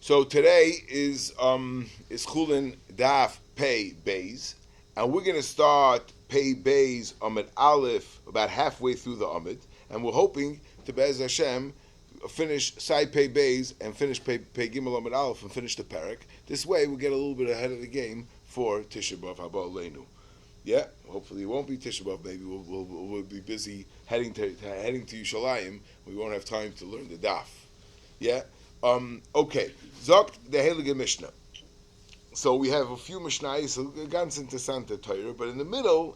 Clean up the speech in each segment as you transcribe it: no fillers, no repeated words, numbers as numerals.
So today is Chulin Daf Pei Beis, and we're going to start Pei Beis Amid Aleph about halfway through the Amid, and we're hoping to Be'ez Hashem finish Sai Pei Beis and finish Pei Gimel Amid Aleph and finish the parak. This way we get a little bit ahead of the game for Tisha B'Av Haba Aleinu. Yeah, hopefully it won't be Tisha B'Av. Maybe we'll be busy heading to Yerushalayim. We won't have time to learn the Daf. Yeah. Okay. Zogt the Heilige Mishnah. So we have a few Mishnayos, ganz interessante Torah, but in the middle,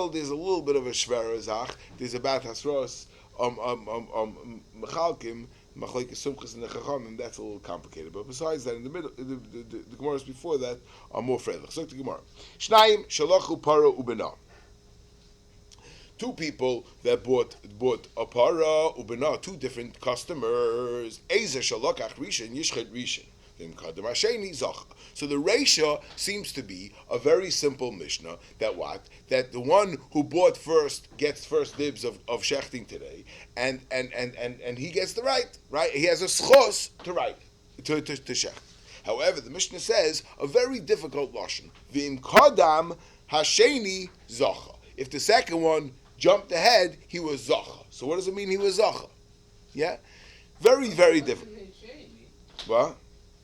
there's a little bit of a shvera zach. There's about Hasros, Mechalkim, Machlekes Sumchas and the Chachamim. That's a little complicated. But besides that, in the middle, the Gemaras before that are more freilich. Zogt the Gemara. Shnayim shalachu para ubena. Two people that bought a para ubena, two different customers. Ezer shalakach rishon yishchet rishon. So the ratio seems to be a very simple Mishnah that the one who bought first gets first dibs of shechting today, and he gets the right? He has a schos to shecht. However, the Mishnah says a very difficult lashon. V'im kadam hasheni zacha. If the second one jumped ahead, he was zacha. So what does it mean he was zacha? Yeah? Very, very difficult. What?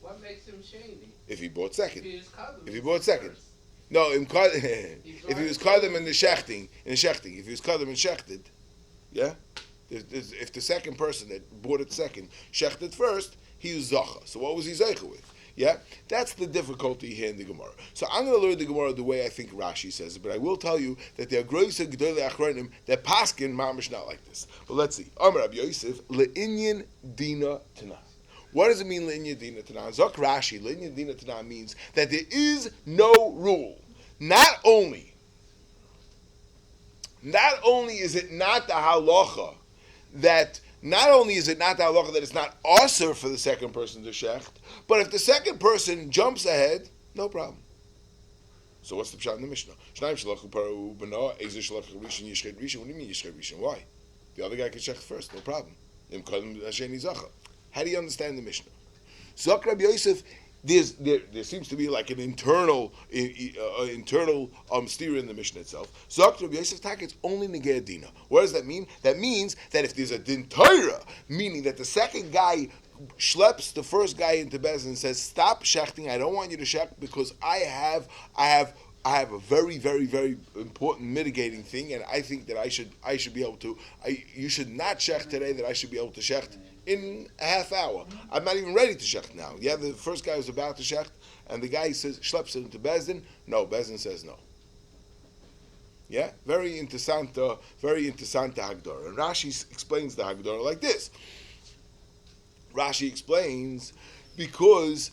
What makes him shady? If he bought second. If he bought second. No, if he was kadam in the shechting, if he was kadam and shechted, yeah? If the second person that bought it second shechted first, he was zacha. So what was he zeicha with? Yeah? That's the difficulty here in the Gemara. So I'm going to learn the Gemara the way I think Rashi says it, but I will tell you that there are groise gedolei achronim that paskin mamish not like this. But let's see. Amar Rabbi Yosef le'inyan dina tanah. What does it mean, Linya Dina Tanah? Zok Rashi, Linya Dina Tanah means that there is no rule. Not only is it not the halacha that it's not asur for the second person to shecht, but if the second person jumps ahead, no problem. So what's the pshat in the Mishnah? What do you mean yishchet rishon? Why? The other guy can shecht first, no problem. How do you understand the Mishnah? Zok Rabbi Yosef, there seems to be like an internal steer in the Mishnah itself. Zok Rabbi Yosef tak, it's only negei dina. What does that mean? That means that if there's a din Torah, meaning that the second guy schleps the first guy into Bez and says, "Stop shechting. I don't want you to shecht because I have a very, very, very important mitigating thing, and I think that I should be able to. You should not shecht today. That I should be able to shecht in a half hour. I'm not even ready to shecht now. Yeah, the first guy was about to shecht, and the guy says schleps it into Bezdin. No, Bezdin says no. Yeah, very interessante Hagdara. And Rashi explains the Hagdara like this. Rashi explains because.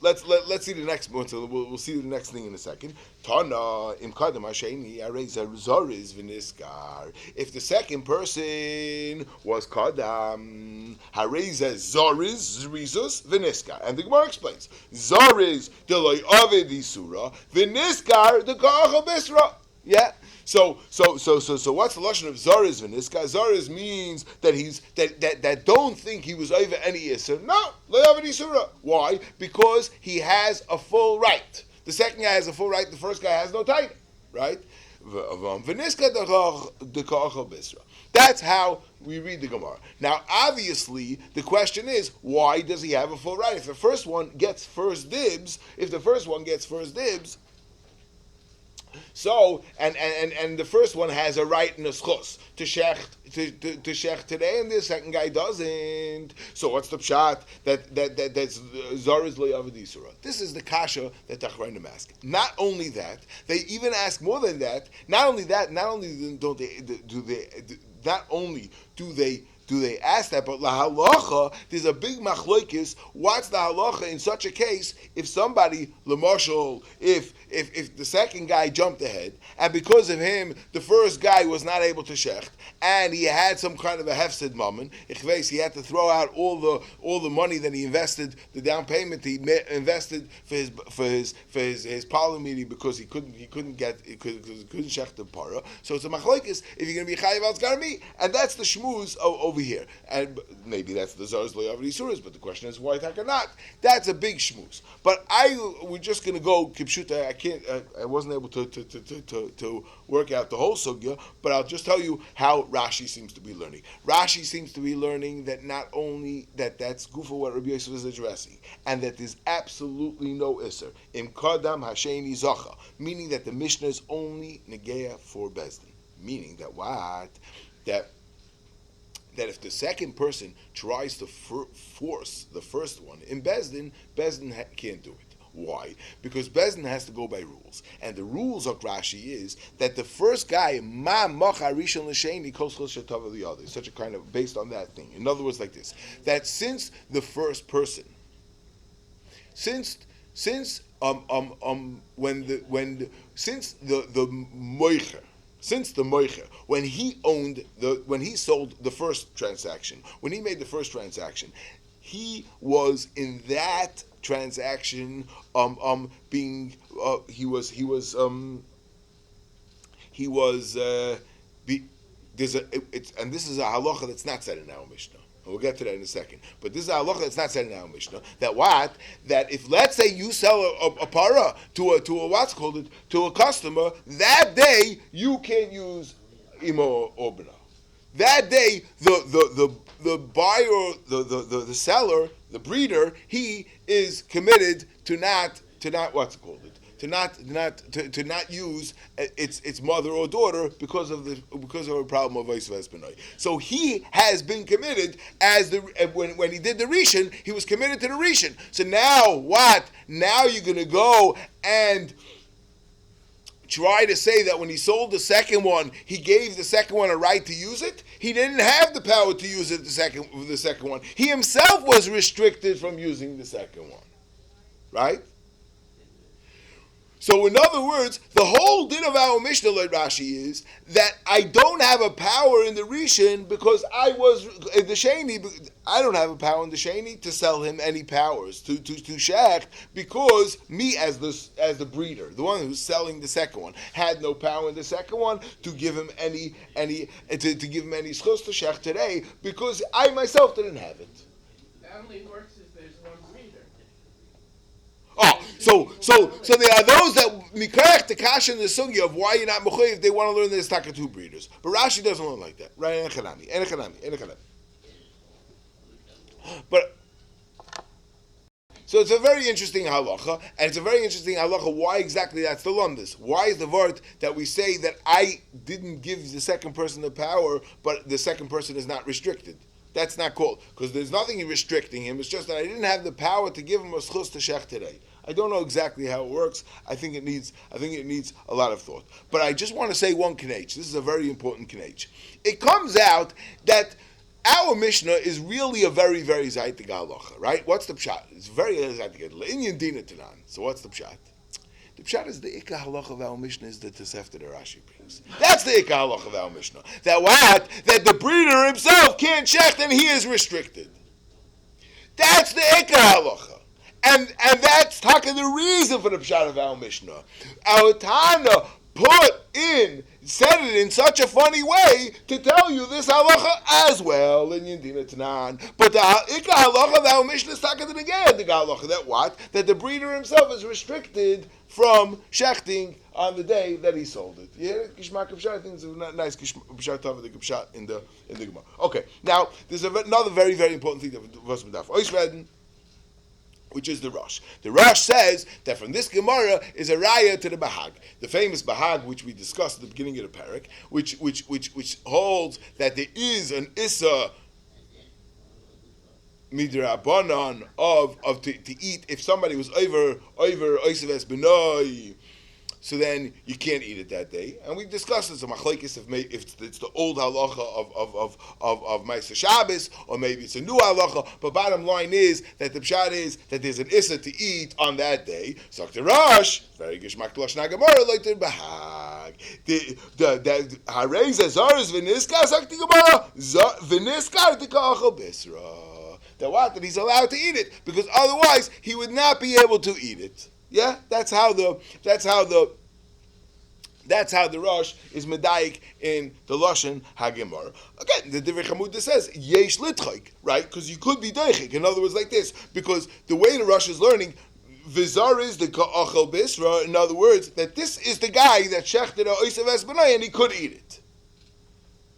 Let's see the next one. So we'll see the next thing in a second. Tana im kadam hasheni areza zoriz v'niskar. If the second person was kadam, hareza zoriz zrizus v'niskar, and the Gemara explains zoriz delay aved isura v'niskar the ka'achal bisra. Yeah. So what's the lashon of zariz v'niskar? Zariz means that don't think he was over any isur. No, lo over isura. Why? Because he has a full right. The second guy has a full right. The first guy has no title. Right? V'niskar the ka'achal bisra. That's how we read the Gemara. Now, obviously, the question is, why does he have a full right? If the first one gets first dibs, so and the first one has a right in a schos to shecht today, and the second guy doesn't. So what's the pshat that's zariz lo yavad isura? This is the kasha that Tachranim ask. Not only that, they even ask more than that. Not only do they ask that, but la halacha, there's a big machloikis. What's the halacha in such a case if somebody, l'mashal, if the second guy jumped ahead, and because of him, the first guy was not able to shecht, and he had some kind of a hefsed moment, he had to throw out all the money that he invested, the down payment he invested for his parlor meeting because he couldn't shecht the para. So it's a machloikis if you're going to be chayiv al zgarmi, and that's the shmuz of over here, and maybe that's the Zar's Lo Yavri Suras, but the question is why Taka not? That's a big shmooze. But we're just going to go Kipshuta. I wasn't able to work out the whole sugya, but I'll just tell you how Rashi seems to be learning. Rashi seems to be learning that not only that's Gufa what Rabbi Yosef is addressing, and that there's absolutely no Isser. Im Kadam Hasheni Zacha, meaning that the Mishnah is only Negeya for Bezdin. Meaning that what? That if the second person tries to force the first one in Bezdin, can't do it. Why? Because Bezdin has to go by rules. And the rules of Rashi is that the first guy, ma macha rishon l'sheni kos chol shetava liyadeh, such a kind of, based on that thing. In other words, like this, that since the first person, since the moicher, when he sold the first transaction, when he made the first transaction, he was in that transaction and this is a halacha that's not said in our Mishnah. We'll get to that in a second. But this is a halacha that's not said in our Mishnah. That if, let's say, you sell a para to a customer, that day you can't use imo or bina. That day the buyer, the seller, the breeder, he is committed to not use its mother or daughter because of a problem of vice versa. So he has been committed when he did the rishon, he was committed to the rishon. So now what? Now you're going to go and try to say that when he sold the second one, he gave the second one a right to use it. He didn't have the power to use it the second one. He himself was restricted from using the second one. Right? So in other words, the whole din of our Mishnah, like Rashi, is that I don't have a power in the Rishon because I was the Sheni. I don't have a power in the Sheni to sell him any powers to Shech, because me as the breeder, the one who's selling the second one, had no power in the second one to give him any schus to Shech today, because I myself didn't have it. That only works if there's one breeder. Oh, so there are those that mikarech the kasha in the sugya of why you're not mechuyev. They want to learn there's taka two breeders, but Rashi doesn't learn like that, right? Enechanami. But so it's a very interesting halacha, and it's a very interesting halacha. Why exactly that's the lumdus? Why is the word that we say that I didn't give the second person the power, but the second person is not restricted? That's not called, because there's nothing restricting him. It's just that I didn't have the power to give him a schus to shech today. I don't know exactly how it works. I think it needs a lot of thought. But I just want to say one knech. This is a very important knech. It comes out that our Mishnah is really a very, very zaytig halacha, right? What's the pshat? It's very zaytig. Le'inyan dina tanan. So what's the pshat? The pshat is the ikka halacha of our Mishnah is the Tosefta that Rashi brings. That's the ikka halacha of our Mishnah. That what? That the breeder himself can't shecht and he is restricted. That's the ikka halacha. And that's talking the reason for the pshat of our Mishnah. Our Tana said it in such a funny way to tell you this halacha as well in Yindina Tanan. But the ikka halacha of our Mishnah is talking to the halacha that what? That the breeder himself is restricted from shechting on the day that he sold it. Yeah, Gishmak Pshat, I think it's a nice Pshat of the Pshat in the Gemara. Okay, now there's another very, very important thing that was Daf Oisreden, which is the Rosh. The Rosh says that from this Gemara is a raya to the Bahag, the famous Bahag which we discussed at the beginning of the parak, which holds that there is an Issa midrabanan of to eat if somebody was over oiseves benoi, so then you can't eat it that day. And we discussed this, a machlekes if it's the old halacha of Ma'aser Shabbos, or maybe it's a new halacha. But bottom line is that the pshat is that there's an issa to eat on that day. So the Rosh, very gishmak lashna gemara like the bahag. The harei zazaris v'niskar sakti gemara v'niskar tikachal bisra. That he's allowed to eat it, because otherwise he would not be able to eat it. Yeah, that's how the That's how the Rosh is medayik in the Lashon HaGemara. Again, the Divrei Chamuda says, yesh litchayk, right? Because you could be deichik. In other words, like this, because the way the Rosh is learning, Vizar is the ka'achal bisra, in other words, that this is the guy that shechted a oisav esbenai and he could eat it.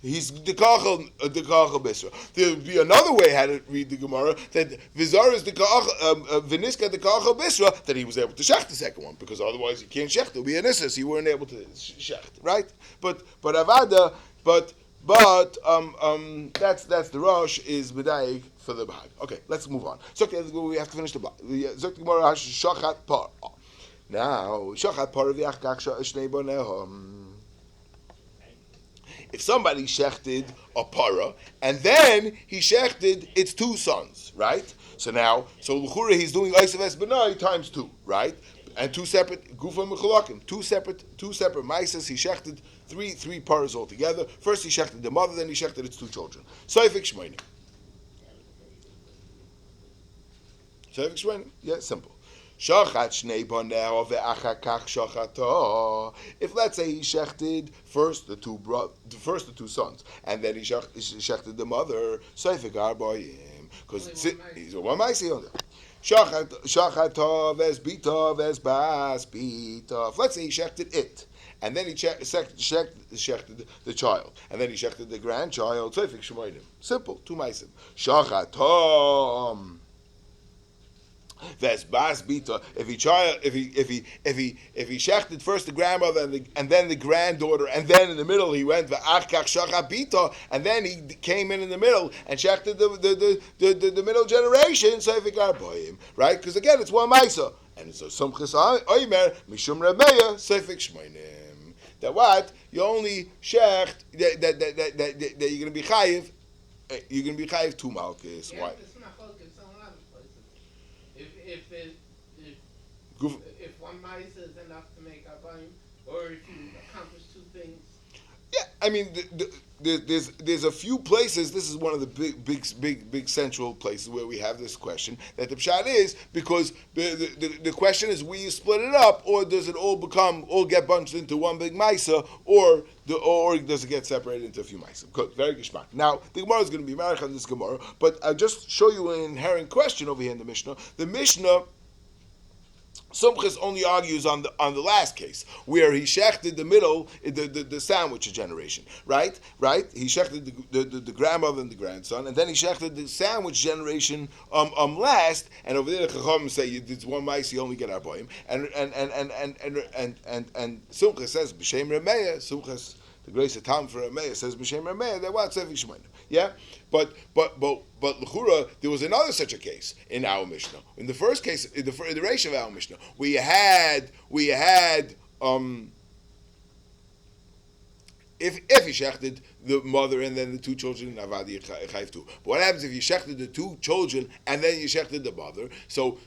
He's the kachal bisra. There would be another way how to read the Gemara that Vizar is the viniska the kachal bisra, that he was able to shech the second one, because otherwise you can't shech. It would be an issus. You weren't able to shech, right? But avada, but that's the Rosh is medayik for the Bahag. Okay, let's move on. So we have to finish the block. Zok Gemara shachat par. Now shachat par v'achkach shnei bonehom. If somebody shechted a para, and then he shechted its two sons, right? So l'chura he's doing Oisav Es Benai times two, right? And two separate Gufa Mechalakim, two separate Maisas. He shechted three paras altogether. First he shechted the mother, then he shechted its two children. Soifik Shmoinim. Yeah, simple. Shachat shnei boneh ve'achakach shachato. If let's say he shechted first the two sons, and then he shechted the mother, seifik arbaim, because he's a one ma'aseh on that. Shachato ve'esbita ve'esbas bita. If let's say he shechted it, and then he shechted the child, and then he shechted the grandchild, seifik shmoidim. Simple, two ma'asim. Shachato. That's bas bita. If he shechted first the grandmother and then the granddaughter, and then in the middle he went v'achkach shachat bita, and then he came in the middle and shechted the middle generation. So if it got by him, right? Because again, it's one ma'isa, and so sumchus oimer mishum remeya seifik shmeinim. That what you only shecht that you're going to be chayiv. You're going to be chayiv two malchus. Why? If one mice is enough to make a bone, or if you accomplish two things. Yeah, I mean, there's a few places. This is one of the big central places where we have this question. That the pshat is because the question is, will you split it up, or does it all get bunched into one big ma'isa, or does it get separated into a few ma'isa? Good, very geschmack. Now the Gemara is going to be married on this Gemara, but I'll just show you an inherent question over here in the Mishnah. The Mishnah. Sumchus only argues on the last case where he shechted the middle, the sandwich generation, right? He shechted the grandmother and the grandson, and then he shechted the sandwich generation last. And over there the Chachamim say it's one mice, you only get arbaim, and Sumchus says b'shem Remeya. Sumchus, the grace of time for Remeya, says b'shem Remeya. That what Tzevik Shemainim. Yeah, but l'chura, there was another such a case in our Mishnah. In the first case, in the ratio of our Mishnah, we had if he shechted the mother and then the two children, avadi chayv too. But what happens if you shechted the two children and then you shechted the mother? So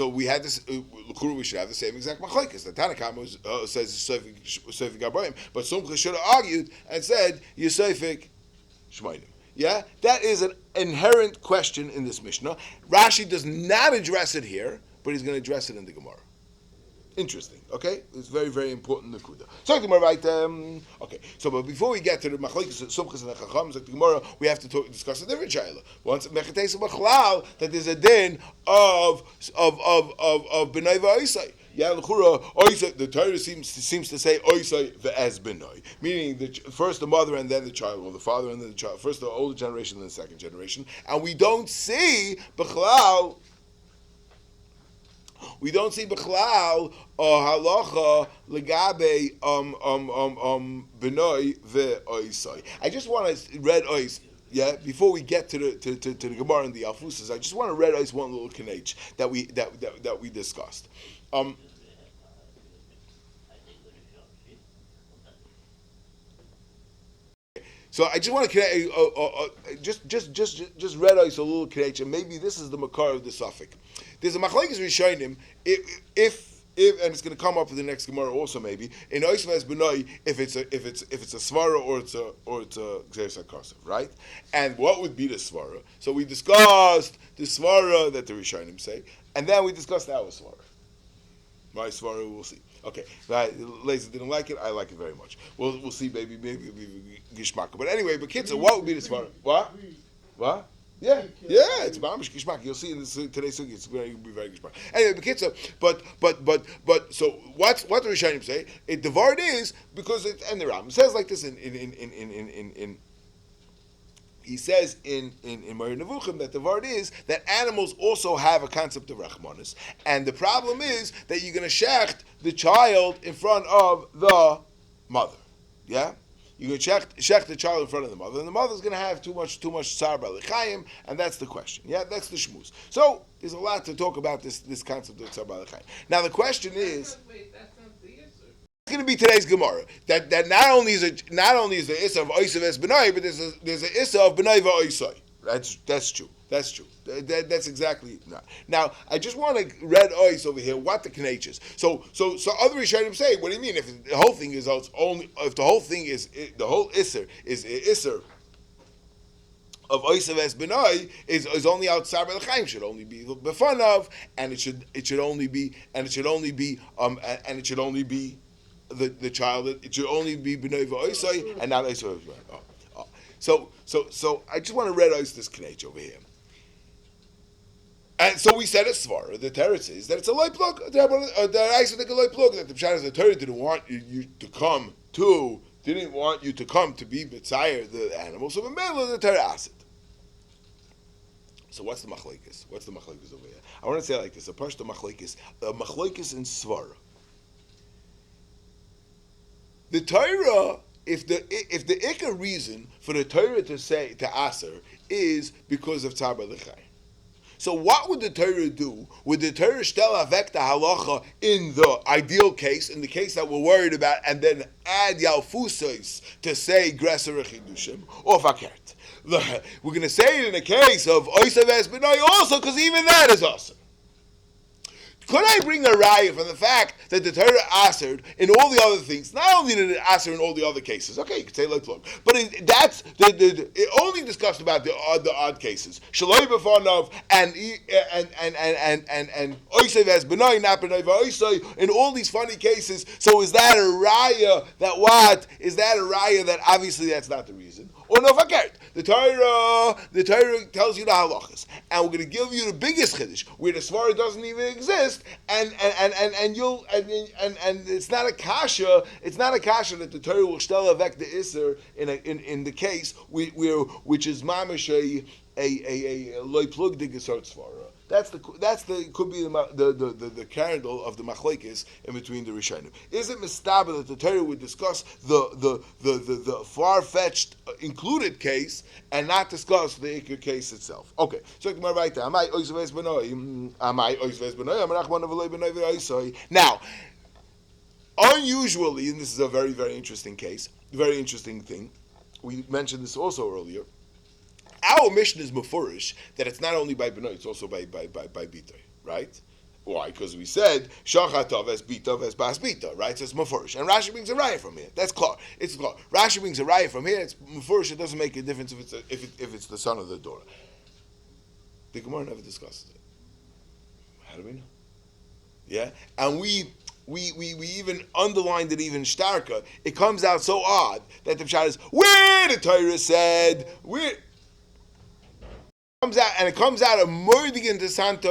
we had this. L'chura, we should have the same exact machlokes. The Tanakama says Sofik Abraham, but Sumcha should have argued and said Yosefik Shmainim. Yeah, that is an inherent question in this Mishnah. Rashi does not address it here, but he's going to address it in the Gemara. Interesting, okay? It's very, very important Nakuda. So the Gemara, right? Okay. So, but before we get to the Machlokes, Sumchus and the Chachams, like the Gemara, we have to discuss a different shayla. Once Mechates Machlal, that there's a din of B'nai v'Oisai. Yeah, the Torah seems to say oisai ve'ez benoi, meaning first the mother and then the child, or the father and then the child, first the older generation and then the second generation, and we don't see b'chlal halacha legabe benoi ve'oisai. I just want to read ois. Yeah, before we get to the Gemara and the Alfusas, I just want to read ois one little kinech that we discussed. So I just want to just read out a little connection. Maybe this is the makar of the suffix. There's a machlekes rishonim if and it's going to come up in the next Gemara also maybe in oisves benoi if it's a svara or it's a gzeres hakasef, right? And what would be the svara? So we discussed the svara that the rishonim say, and then we discussed our svara. My svara we'll see. Okay, Laser didn't like it. I like it very much. We'll see, maybe it'll be gishmak. But anyway, but kids, what would be the svara? What? Yeah, it's mamish gishmak. You'll see in today's sugi, it's going to be very gishmak. Anyway, but kids, but so what the Rishonim say? The vart is because it and the Ram says like this in he says in Moreh Nevuchim that the vart is that animals also have a concept of rachmanis, and the problem is that you're going to shecht the child in front of the mother. Yeah, you're going to shecht the child in front of the mother, and the mother's going to have too much tsar b'alechayim, and that's the question. Yeah, that's the shmuz. So there's a lot to talk about this concept of tsar b'alechayim. Now the question is. It's going to be today's Gemara. That not only is the issa of oisav es benai, but there's an issa of benai va'oisai. That's true. That's exactly not. Now I just want to read ois over here. What the knach is. So other Rishonim say, what do you mean if the whole thing is only if the whole thing is the whole isser is isser of oisav es benai is only outside b'lechaim, should only be befun of, and it should only be the child, it should only be b'nei v'oisai and not oisai. So I just want to read out this knach over here. And so we said a svara. The teretz is that it's a loy plug. The Raisa think a loy plug that the pshat is the Torah didn't want you to come to be b'tzayir the animal. So the middle of the Torah asked it. So what's the machlekes? What's the machlekes over here? I want to say it like this: a pashto machlekes, a machlekes in svara. The Torah, if the ikar reason for the Torah to say to aser is because of tzar b'lechay. So what would the Torah do? Would the Torah shtel avek the halacha in the ideal case, in the case that we're worried about, and then add yalfusais to say greser chidushim or fakert? We're going to say it in the case of oisav es b'nai also, because even that is awesome. Could I bring a raya from the fact that the Torah asered in all the other things? Not only did it aser in all the other cases. Okay, you could say like plug, but that's it only discussed about the odd cases. Shaloi b'fanav and oisev as benai not benai v'oisei in all these funny cases. So is that a raya that what? Is that a raya that obviously that's not the reason? Or no fakert. The Torah tells you the halachas, and we're going to give you the biggest chiddush where the svara doesn't even exist, and it's not a kasha. It's not a kasha that the Torah will shtel avek the iser in the case which is mamish a loy plug digesart svara. That's the could be the candle of the machlekes in between the Rishonim. Is it mistaba that the Torah would discuss the far-fetched included case and not discuss the ikar case itself? Okay, so right there. Now, unusually, and this is a very, very interesting case, very interesting thing. We mentioned this also earlier. Our mission is mefurish that it's not only by b'nai, it's also by bitay, right? Why? Because we said shachatov as bitov as bas bita, right? So it's mefurish, and Rashi brings a raya from here. That's clear. It's clear. Rashi brings a raya from here. It's mefurish. It doesn't make a difference if it's the son of the daughter. The Gemara never discusses it. How do we know? Yeah, and we even underlined it even starker. It comes out so odd that the pshat is where the Torah said where. It comes out of Mordigan to Santa.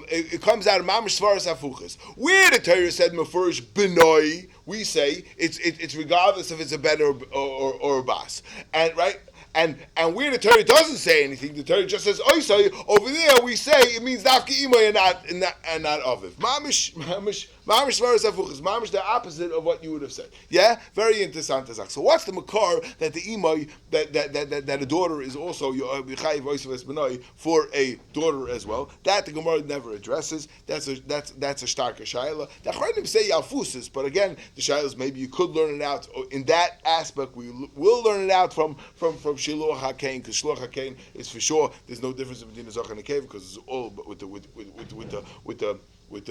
It comes out of Mamish Svaras Afuchas. Where the Torah said Mefurish Benoi, we say it's regardless if it's a ben or a bas, and right. And where the Torah doesn't say anything, the Torah just says oisai. Over there, we say it means dafka imay and not aviv. Mamish svaras afuchas. Mamish the opposite of what you would have said. Yeah, very interesting. So what's the makar that the imay that a daughter is also yichayiv oisav es benai for a daughter as well? That the Gemara never addresses. That's a starker shaila. The Chachamim say yalfusis, but again, the shailas maybe you could learn it out in that aspect. We will learn it out from Shiloh HaKain, because Shiloh HaKain is for sure. There's no difference between the Zoch and the Cave because it's all with the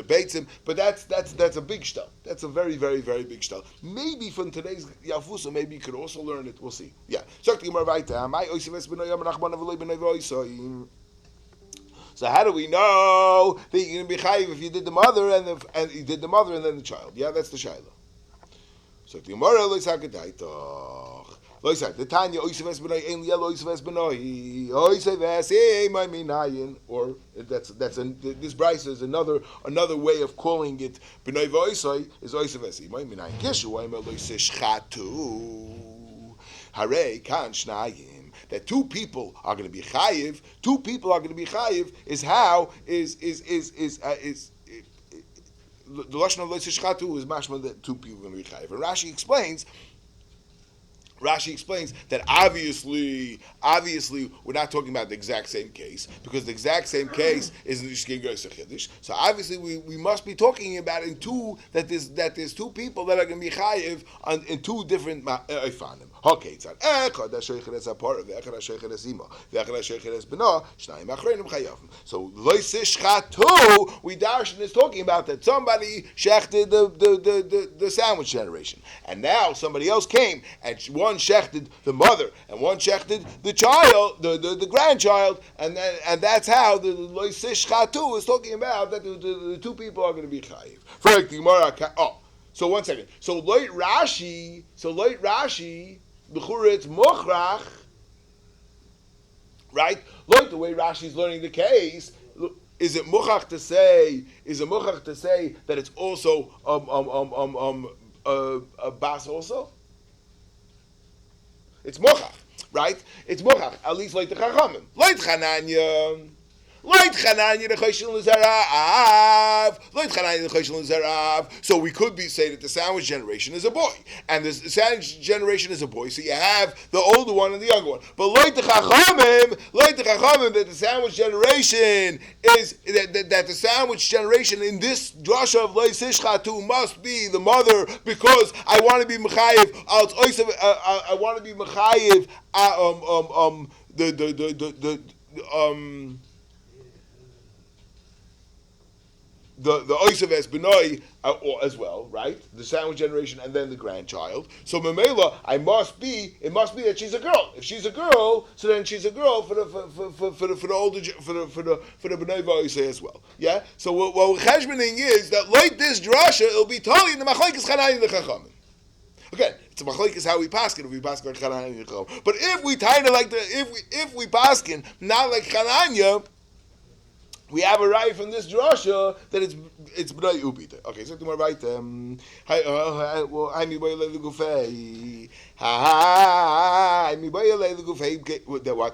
Beitzim. But that's a big shtel. That's a very, very, very big shtel. Maybe from today's Yafusa, maybe you could also learn it. We'll see. Yeah. So So how do we know that you're going to be chayiv if you did the mother and you did the mother and then the child? Yeah, that's the shayla. So the Gemara lo yisakadaitach. Lo yisak. The Tanya oisav es benoi ein liel oisav es benoi oisav es my minayin. Or this brayso is another way of calling it benoi v'oisai is oisav es my minayin. Kishu oim lo yisishchatu. Hare kan shnayim. That two people are going to be chayiv. Two people are going to be chayiv is how is the lashon of loisishchatu is mashma that two people are going to be chayiv. And Rashi explains that obviously we're not talking about the exact same case because the exact same case is the Chiddush. So obviously we must be talking about that there's two people that are going to be chayiv in two different ifanim. Okay, it's echad hashoichet es apara, ve'echad hashoichet es ima, ve'echad hashoichet es bena, shnayim achreinim chayavim. So loisishchatu, we darshan is talking about that somebody shechted the sandwich generation, and now somebody else came and one shechted the mother and one shechted the child, the grandchild, and that's how the loisishchatu is talking about that the two people are going to be chayiv. So 1 second. So loit Rashi. B'chura it's mochrach, right? Look, the way Rashi is learning the case, is it mochrach to say that it's also a bas also? It's mochrach, right? It's mochrach. At least like the chachamim, like Chananya. Loit Chananya the Choshen L'Zarav. Loit Chananya the Choshen L'Zarav. So we could say that the sandwich generation is a boy, and the sandwich generation is a boy. So you have the older one and the younger one. But Loit the Chachamim, that the sandwich generation is that the sandwich generation in this drasha of Loit Sishchatu must be the mother because I want to be mechayiv. I want to be mechayiv. The oisav es benoi as well, right? The sandwich generation and then the grandchild. So memela, it must be that she's a girl. If she's a girl, so then she's a girl for the older for the benoi v'oisay as well. Yeah. So what we're cheshboning is that like this drasha, it'll be totally in the machlekes Chananya the chachamim. Again, it's a machlekes how we paskin if we paskin like Chananya the chachamim. But if we tie it like if we paskin not like Chananya, we have a right from this drasha that it's b'nai ubita. Okay, so tomorrow right. What's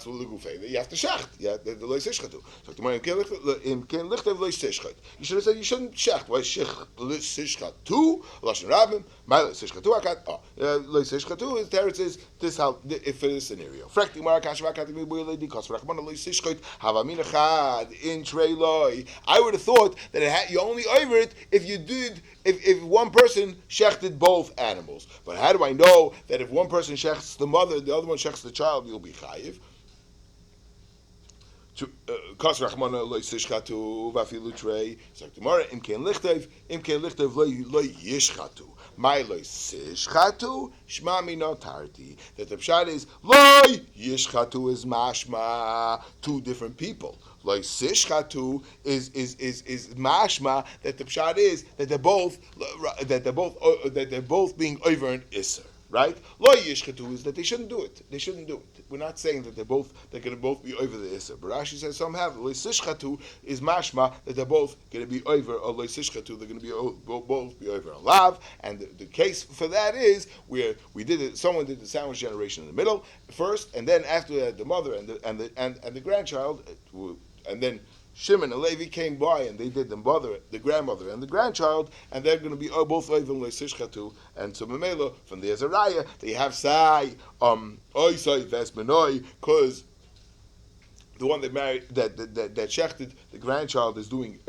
the legufei? You have to shecht. Yeah, the loy sishchatu. So tomorrow in ken lichtev loy sishchat. You should have said you shouldn't shecht. Why sishchatu? Lashon rabim. My loy sishchatu akat. Loy sishchatu is there. It says this how if it is scenario. Frekti mara kashvakat mi boy lady kos rachman loy sishchat havamin echad in trei loy. I would have thought that you only over it if you did if one person shechted both animals. But how do I know that if one person shechts the mother, the other one shechts the child, you'll be chayiv? Kas rachmana loy sishchatu vafilu trei. So tomorrow im ken lichtev loy yishchatu. My loy sishchatu shma mino tarti. That the pshat is loy yishchatu is mashma two different people. Like sishchatu is mashma that the pshat is that they're both being over an isser, right? Lo yishchatu is that they shouldn't do it. We're not saying that they're going to both be over the isser. But Rashi says somehow lo sishchatu is mashma that they're both going to be over, or lo sishchatu they're going to be both be over a lav. And the case for that is where someone did the sandwich generation in the middle first, and then after that the mother and the grandchild. And then Shimon and Levi came by and they did the grandmother, and the grandchild, and they're going to be both over leisishchatu. And so Memela from the Azariah they have sai oisai vesbenoi because the one that married that shechted the grandchild is being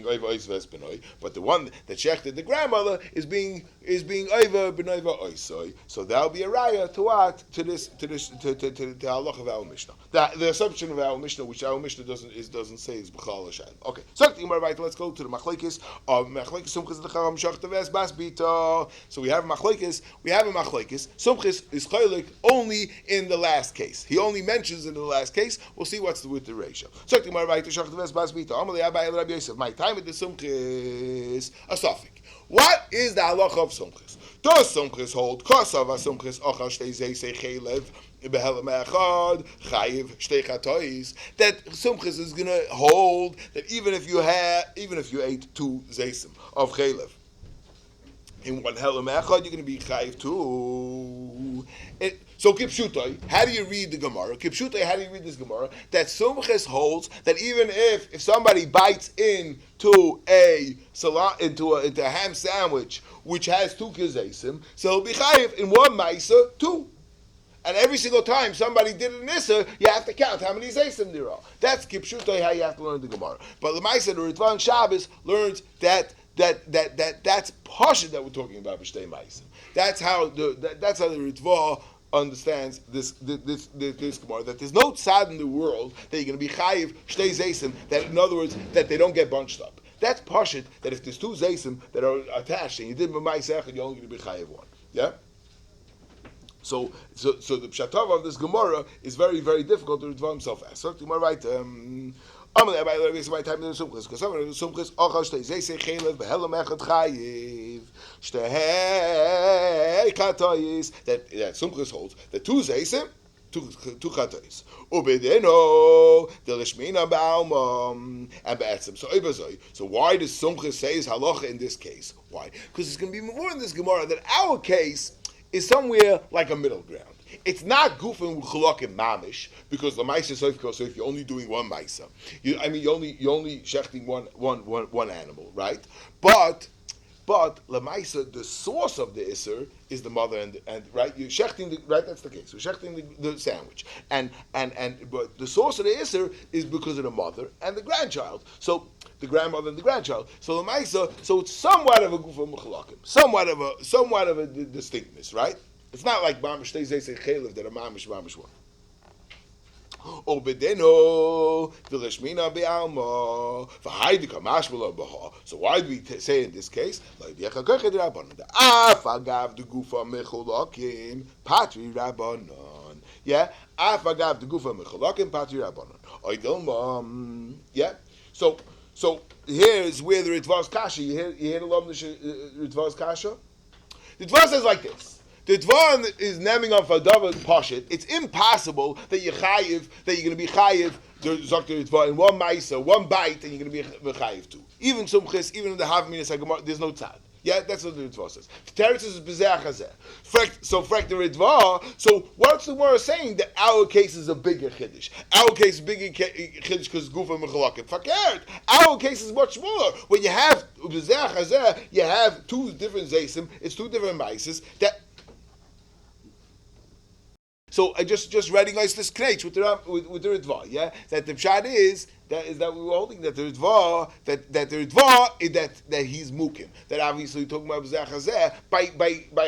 over oisai vesbenoi, but the one that shechted the grandmother is being over benoi oisai. So that'll be a raya to what to the halach of our Mishnah. The assumption of our Mishnah, which our Mishnah doesn't say, is b'chal hashem. Okay, so let's go to the machlekes of machlekes sumchis lecharam shachta ves bas bita. So we have a machlekes. Sumchis is chaylik only in the last case. He only mentions in the last case. We'll see what's with the ratio. So the Gemara right to Shach the Bas Bita. Amalei Abai Rabbi Yosef. My time with the Sumchis a suffix. What is the halacha of Sumchis? Does Sumchis hold Kosav a Sumchis Ochal Shtei Zeisei Chelev Behelam Echad Chayiv Shtei Chatois? That Sumchis is going to hold that even if you ate 2 Zeisim of Chelev in one Helam Echad, you're going to be Chayiv too. So Kipshutai, how do you read the Gemara? Kipshutai, how do you read this Gemara? That Sumchis holds that even if somebody bites into a ham sandwich which has 2 kizesim, so he'll be chayiv in one ma'isa 2. And every single time somebody did an issa, you have to count how many zeisim there are. That's Kipshutai, how you have to learn the Gemara. But the Ma'isa, the Ritvan Shabbos learns that's Pasha that we're talking about b'shtei ma'isa. That's how the Ritva understands this Gemara, that there's no tzad in the world that you're going to be chayiv shtei zeisim, that in other words, that they don't get bunched up. That's pashit, that if there's 2 zeisim that are attached and you did b'ma'isa echad, you're only going to be chayiv 1. Yeah? So the pshatov of this Gemara is very, very difficult to Ritva himself ask. So the Gemara right, that Sumchis holds the 2 zeisim, 2 chatois. Ubedeno the lishmina ba'alma and ba'etzim. So why does Sumchis say his halacha in this case? Why? Because it's going to be more in this Gemara that our case is somewhere like a middle ground. It's not gufin chulakim mamish, because the ma'isa is so if you're only doing one ma'isa, you're only shechting one animal, right? But lemaisa, the source of the iser is the mother and right. You're shechting right. That's the case. You're shechting the sandwich, but the source of the iser is because of the mother and the grandchild. So the grandmother and the grandchild. So lemaisa, so it's somewhat of a gufin chulakim, somewhat of a distinctness, right? It's not like mamish shtei zeisei chelev that are mamish one. Obedeno v'leshmina be'alma v'haydika mashmala b'ha. So why do we say in this case like the af agav the gufa mechulakim patri rabbanon? Yeah, af agav the gufa mechulakim patri rabbanon. Yeah. So here is where the Ritva's kasha. You hear the Ritva's kasha. The Ritva says like this. The Dvan is naming on Fadav Pashit. It's impossible that you're going to be chayiv in one ma'isa, one bite, and you're going to be chayiv too. Even Sumchis, even in the Havminas Hagamar, there's no tzad. Yeah, that's what the Ritva says. The Teretz is Bezeh Chazeh. So, the Ritva, so what's the Gemara saying? That our case is a bigger Chiddush. Our case is bigger Chiddush because Gufa Mechalakim. Fakert. Our case is much smaller. When you have Bezeh Chazeh, you have 2 different Zaysim, it's 2 different Maises, that. So I just recognize this knetch with the Ritva, yeah. That the pshat is that we were holding that the Ritva that he's mukim. That obviously we're talking about b'zeh chazeh by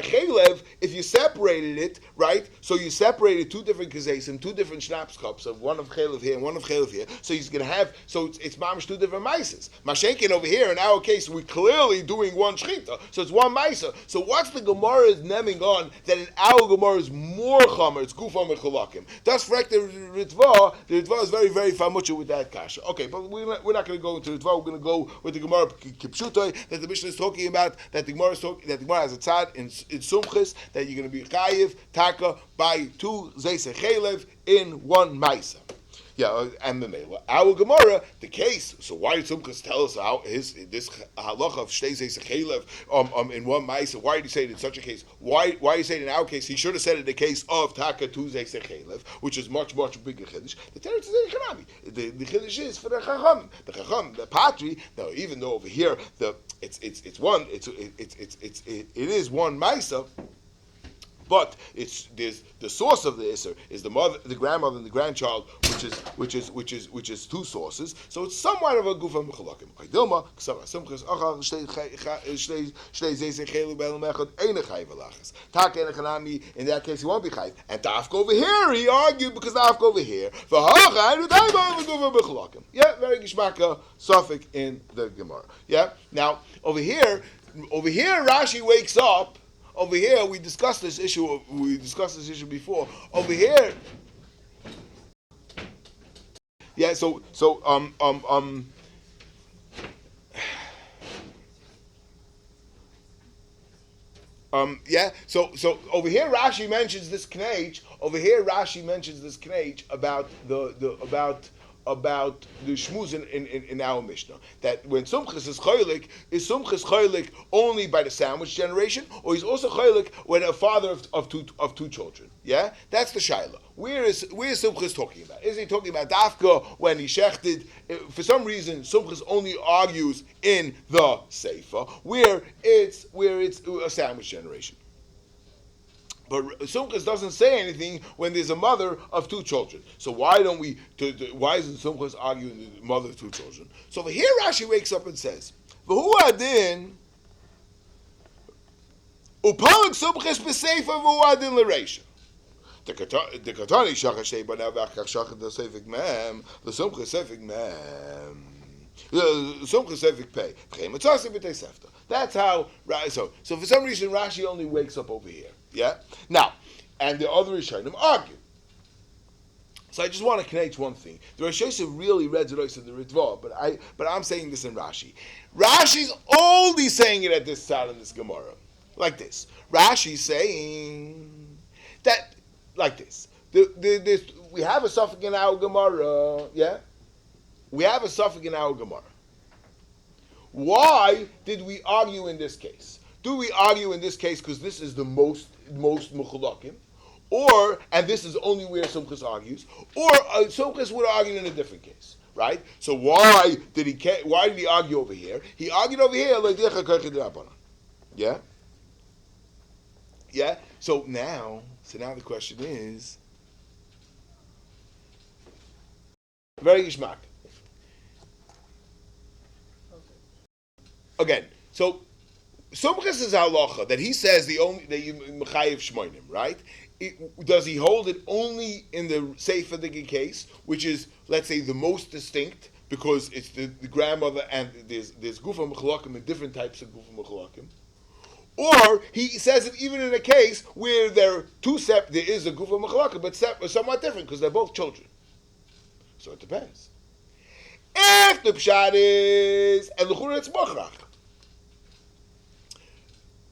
chelev. If you separated it, right? So you separated 2 different kazesim, 2 different schnapps cups of one of chelev here and one of chelev here. So he's going to have it's mamish 2 different maises. Mashenkin over here in our case we're clearly doing one shchita, so it's one maisa. So what's the Gemara is neming on that in our Gemara is more chamer? It's gufa mechulakim. That's correct. The Ritva is very, very famucha with that kasha. Okay, but we're not going to go into the Ritva. We're going to go with the Gemara Kipshutai that the Mishnah is talking about. That the Gemara has a tzad in Sumchis that you're going to be chayiv taka by 2 zeisei chelev in one ma'isa. Yeah, and the Mela. Our Gemara, the case. So why did Sumchis tell us how this halacha of shtei zeisei chelev in one ma'isa? Why did he say it in such a case? Why you say it in our case? He should have said it in the case of taka 2 zeisei chelev, which is much bigger chiddush. The Teretz is in Chanami. The chiddush is for the chacham. The chacham, the patri. Now, even though over here it is one ma'isa. But there's the source of the iser is the mother, the grandmother, and the grandchild, which is 2 sources. So it's somewhat of a gufa mechalakim. Kaidilma ksava simchas achal shtei zeisei chelu be'el mechad eina chayv alachas. Tak eina chanami. In that case, he won't be chayv. And Dafka over here, he argued because Dafka over here. Yeah, very gishmaka suffix in the Gemara. Yeah. Now over here, Rashi wakes up. Over here, we discussed this issue before. Over here, Yeah. So over here Rashi mentions this knage. Over here Rashi mentions this knage about about the shmuz in our Mishnah. That when Sumchus is Sumchus cholik only by the sandwich generation, or he's also cholik when a father of two children. Yeah, that's the shaila. Where is Sumchus talking about? Is he talking about Dafka when he shechted? For some reason, Sumchus only argues in the Seifa, where it's a sandwich generation. But Sumchus doesn't say anything when there's a mother of two children. So why don't we? Why isn't Sumchus arguing the mother of two children? So over here Rashi wakes up and says, "V'hu adin upalag Sumchus b'seifa v'hu adin l'reisha." The katani shachashtei b'nav v'achach shachat the seifik mem the Sumchus seifik mem the Sumchus seifik pei v'chein mitzasi b'tei sefta. That's how. So for some reason Rashi only wakes up over here. Yeah. Now, and the other Rishonim argue. So I just want to connect one thing. The Rishonim really read Zerois in the Ritva, but I'm saying this in Rashi. Rashi's only saying it at this side in this Gemara, like this. Rashi's saying that like this. We have a suffix in our Gemara. Yeah. We have a suffix in our Gemara. Why did we argue in this case? Do we argue in this case because this is the most mechulakim, and this is only where Sumchus argues, or Sumchus would argue in a different case, right? So why did he argue over here? He argued over here like yeah, yeah. So now the question is very geschmack. Again, so. Sumchus is halacha that he says that you mechayev shmoinim, right? Does he hold it only in the Seifa case, which is, let's say, the most distinct because it's the grandmother and there's gufa mechalakim and different types of gufa mechalakim, or he says it even in a case where there is a gufa mechalakim but somewhat different because they're both children. So it depends. If the pshat is and l'chura it's machrach.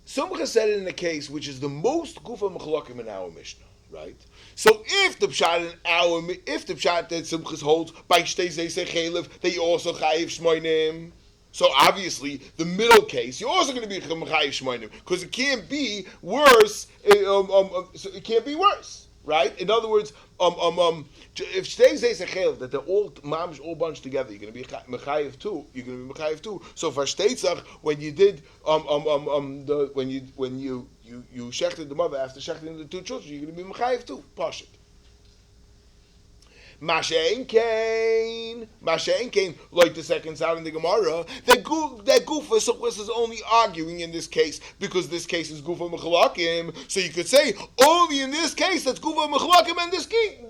Sumchus said it in a case which is the most gufa mechalakim in our Mishnah, right? So if the pshat that Sumchus holds by shtei zeisei chelev that you also chayiv shmoinim, so obviously the middle case you're also going to be chayiv shmoinim because it can't be worse. It can't be worse, right? In other words, if shtei zeisei chelev that they're all mamish all bunched together, you're going to be mechayiv too. You're going to be mechayiv too. So for shteitzach, when you did when you shechted the mother after shechting the two children, you're going to be mechayiv too. Pashit. Mashen Kain, like the second side in the Gemara, that Gufa Sumchus is only arguing in this case because this case is Gufa Mechalakim. So you could say only in this case that's Gufa Mechalakim and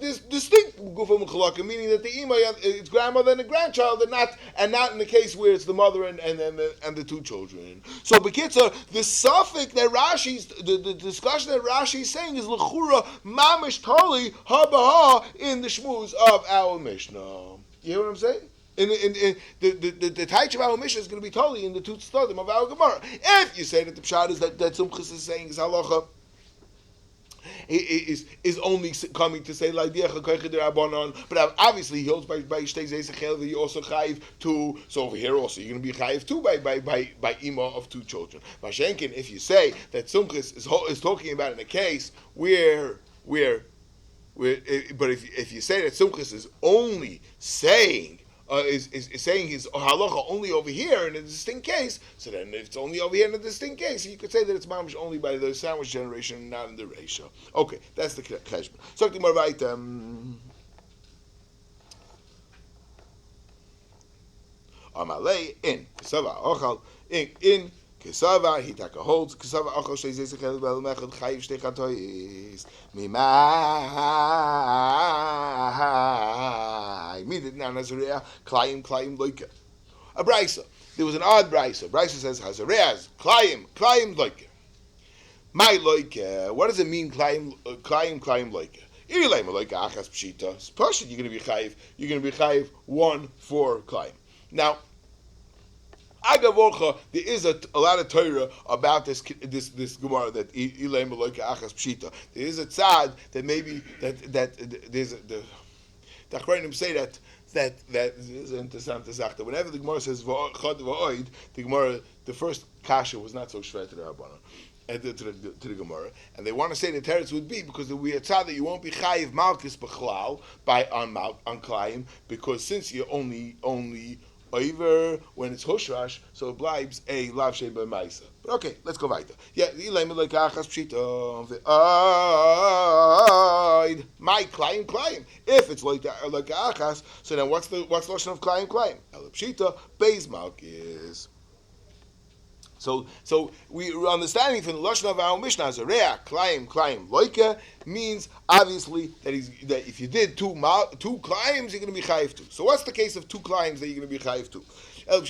this distinct Gufa Mechalakim, meaning that the Ima, its grandmother and the grandchild, and not in the case where it's the mother and the two children. So Bekitza, the suffix that the discussion that Rashi is saying is L'chura Mamish Tali Ha in the Shmuz of our Mishnah. You hear what I'm saying? In the taich of our Mishnah is going to be totally in the two tzadim of our Gemara. If you say that the pshat is that Sumchus is saying is halacha, is only coming to say like but obviously he holds by shtei zeisachel that you also chayiv too. So over here also you're going to be chayiv too by ima of two children. Mashenkin, if you say that Sumchus is talking about in a case where but if you say that Sumchus is only saying is saying his halacha only over here in a distinct case, so then if it's only over here in a distinct case, you could say that it's mamish only by the sandwich generation, not in the ratio. Okay, that's the cheshbon. So the more right. Amalei in Kesava Ochal in Kesava he taka holds Kesava Ochal shtei zeisachel bel mechad chayiv shtei chatois mimai midit na Nazareah klayim loika. A brisa. There was an odd brisa. Brisa says Hazareahs klayim loika. My loika. What does it mean klayim loika? You're going to be chayiv one for Klayim. Now, Agavorcha, there is a lot of Torah about this Gemara that Ilay Meloika Achas Pshita. There is a tzad that maybe that there's the Achronim say that is interessant Sache. Whenever the Gemara says Chad v'Oid, the Gemara, the first kasha was not so shver to the Rabbanon. To the Gemara, and they want to say the teretz would be because we are tzad that you won't be chayiv malchus b'chlal on Klayim, because since you're only over when it's hushrash, so it blibes a lav shei b'maisa. But okay, let's go weiter. Yeah, ilay melek achas pshita v'ayd my Klayim. If it's like achas, so then what's the lashon of Klayim? El pshita beis malchus. So we're understanding from the lashon of our Mishnah as a re'ah Klayim loika means obviously that if you did two Klayims, you're going to be chayiv two. So what's the case of two Klayims that you're going to be chayiv two? If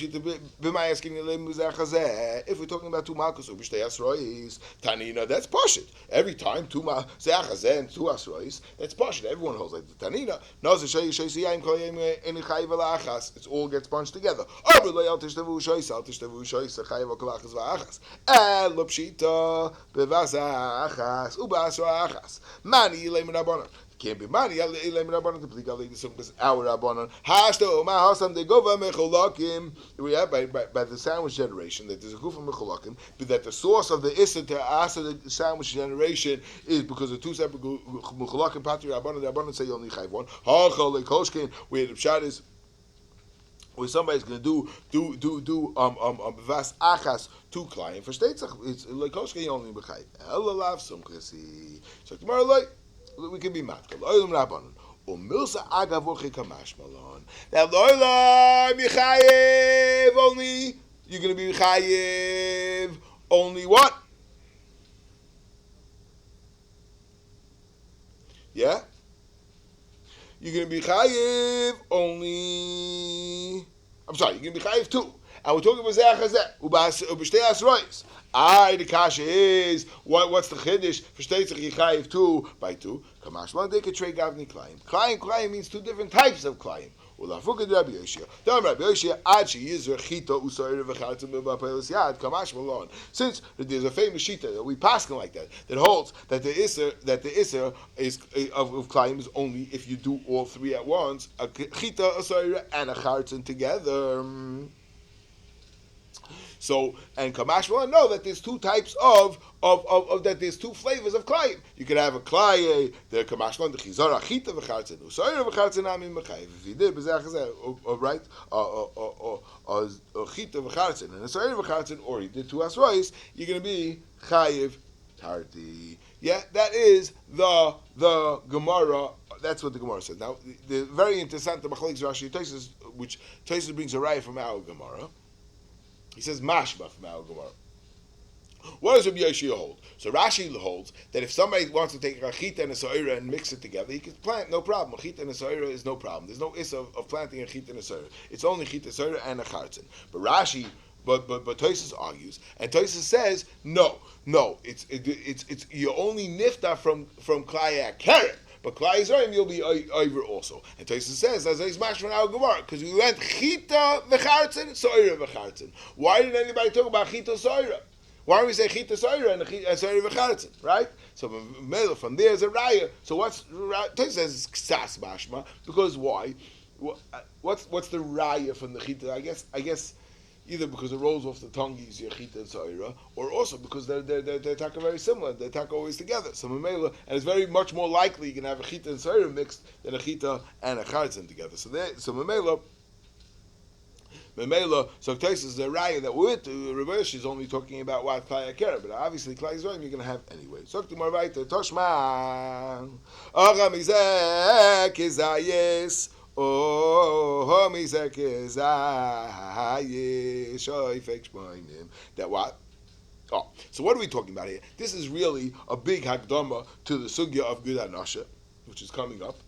we're talking about two malchus or b'shtei asrois, tanina, that's pashit. Every time two ze'achazeh and two asrois, that's pashit. Everyone holds like the tanina. It all gets bunched together. Can't be money. Because our rabbanon they go we have by the sandwich generation that there's a goof of mecholakim, but that the source of the issa to asa the sandwich generation is because of two separate mecholakim patri rabbanon. The rabbanon say you only chayv one. Where the pshat is, where somebody's going to do vas achas two Klayim for states, it's like koshken you only b'chayv. Elalav sumkasi. So tomorrow like. We can be matkal. Oilam rabbanon. Umilsa agavurchi kamash malon. Now loilam yichayev only. You're going to be chayev only what? Yeah. You're going to be chayev only. I'm sorry. You're going to be chayev two. And we're talking about ze'achazeh ub'shtei asrois. The kasha is what's the chiddush for shteitzach yichayiv two by two? Kamash one they could trade gavni Klayim. Klayim means two different types of Klayim. Ulafukad Rabbi Yoshia. Dam Rabbi Yoshia ad sheyizer chita usoyer v'chatzim b'papelos yad kamash malon. Since there's a famous shita that we paskin like that holds that the iser is of Klayim is only if you do all three at once, a chita, a soyer, and a chatzim together. So, and Kamash will know that there's two types of that there's two flavors of Klayim. You can have a Klaye, the Kamash the Chizara Chita v'Chartzen, Usoyer v'Chartzen Amin b'Chayiv. If you did b'Zechazeh, right, Chita v'Chartzen and Usoyer v'Chartzen, or you did two Asrois, you're going to be Chayiv Tardi. Yeah, that is the Gemara. That's what the Gemara says. Now, the very interesting the Machlekes Rashi Tosfos, which Tosfos brings a raya from our Gemara. He says mashma from our Gemara. What does Rabbi Yoshia hold? So Rashi holds that if somebody wants to take a chita and a soira and mix it together, he can plant, no problem. A chita and a soira is no problem. There's no issa of planting a chita and a soira. It's only chita, soira, and a chartzen. But Rashi, but Tosfos argues, and Tosfos says no. It's you're only nifta from klaya keren. But Klai Yisrael, you'll be over also. And Tosfos says, as is mashma our Gemara, because we went chita v'chartzen, soira v'chartzen. Why did anybody talk about chita soira? Why don't we say chita soira and soira v'chartzen, right? So from there is a raya. So what's Tosfos says ksas mashma, because why? What's the raya from the chita? I guess. Either because it rolls off the tongue easier, chita and soira, or also because they're taka very similar. They're taka always together. So memela, and it's very much more likely you can have a chita and soira mixed than a chita and a chartzen together. So memela. So Tosfos is the raya that we're with. Rabbi Yoshia is only talking about what klai akera, but obviously klai Yisrael you're going to have anyway. So tomorrow weiter Toshma Aramizek Izayis. That what? Oh, so what are we talking about here? This is really a big hakdama to the sugya of Gid Anasha, which is coming up.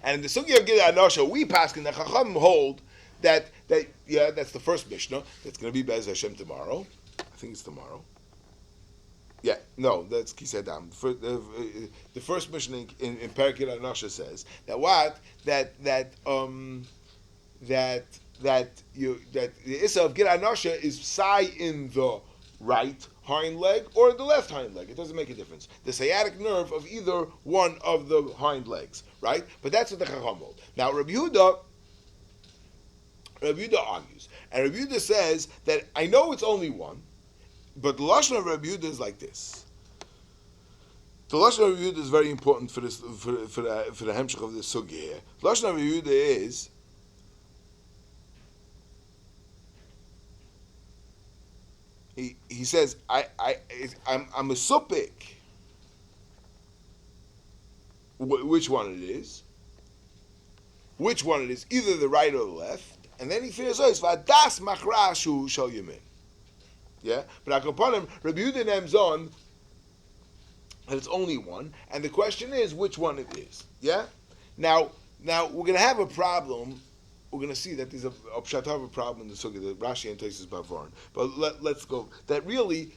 And in the sugya of Gid Anasha, we pass in the Chacham hold that that's the first Mishnah. That's going to be Bez Hashem tomorrow. I think it's tomorrow. Yeah. No, that's Kisedam. The first mission in Perikid Anasha says that what that the issa of Gid Anasha is sai in the right hind leg or in the left hind leg. It doesn't make a difference. The sciatic nerve of either one of the hind legs, right? But that's what the Chacham hold. Now Rabbi Yehuda argues, and Rabbi Yehuda says that I know it's only one, but the lashon of Rabbi Yehuda is like this. The lashon of Rabbi Yehuda is very important for this for the hemshech of this sugya here. The lashon of Rabbi Yehuda is he says I'm a supik. Which one it is? Which one it is? Either the right or the left. And then he fears vadas machrashu shal yamin. Yeah, but upon him, Rabbi Yehuda names on that it's only one, and the question is which one it is. Yeah. Now we're going to have a problem. We're going to see that there's a pshat of a problem in the sugya that Rashi and Tosfos Bavaron. But let's go. That really.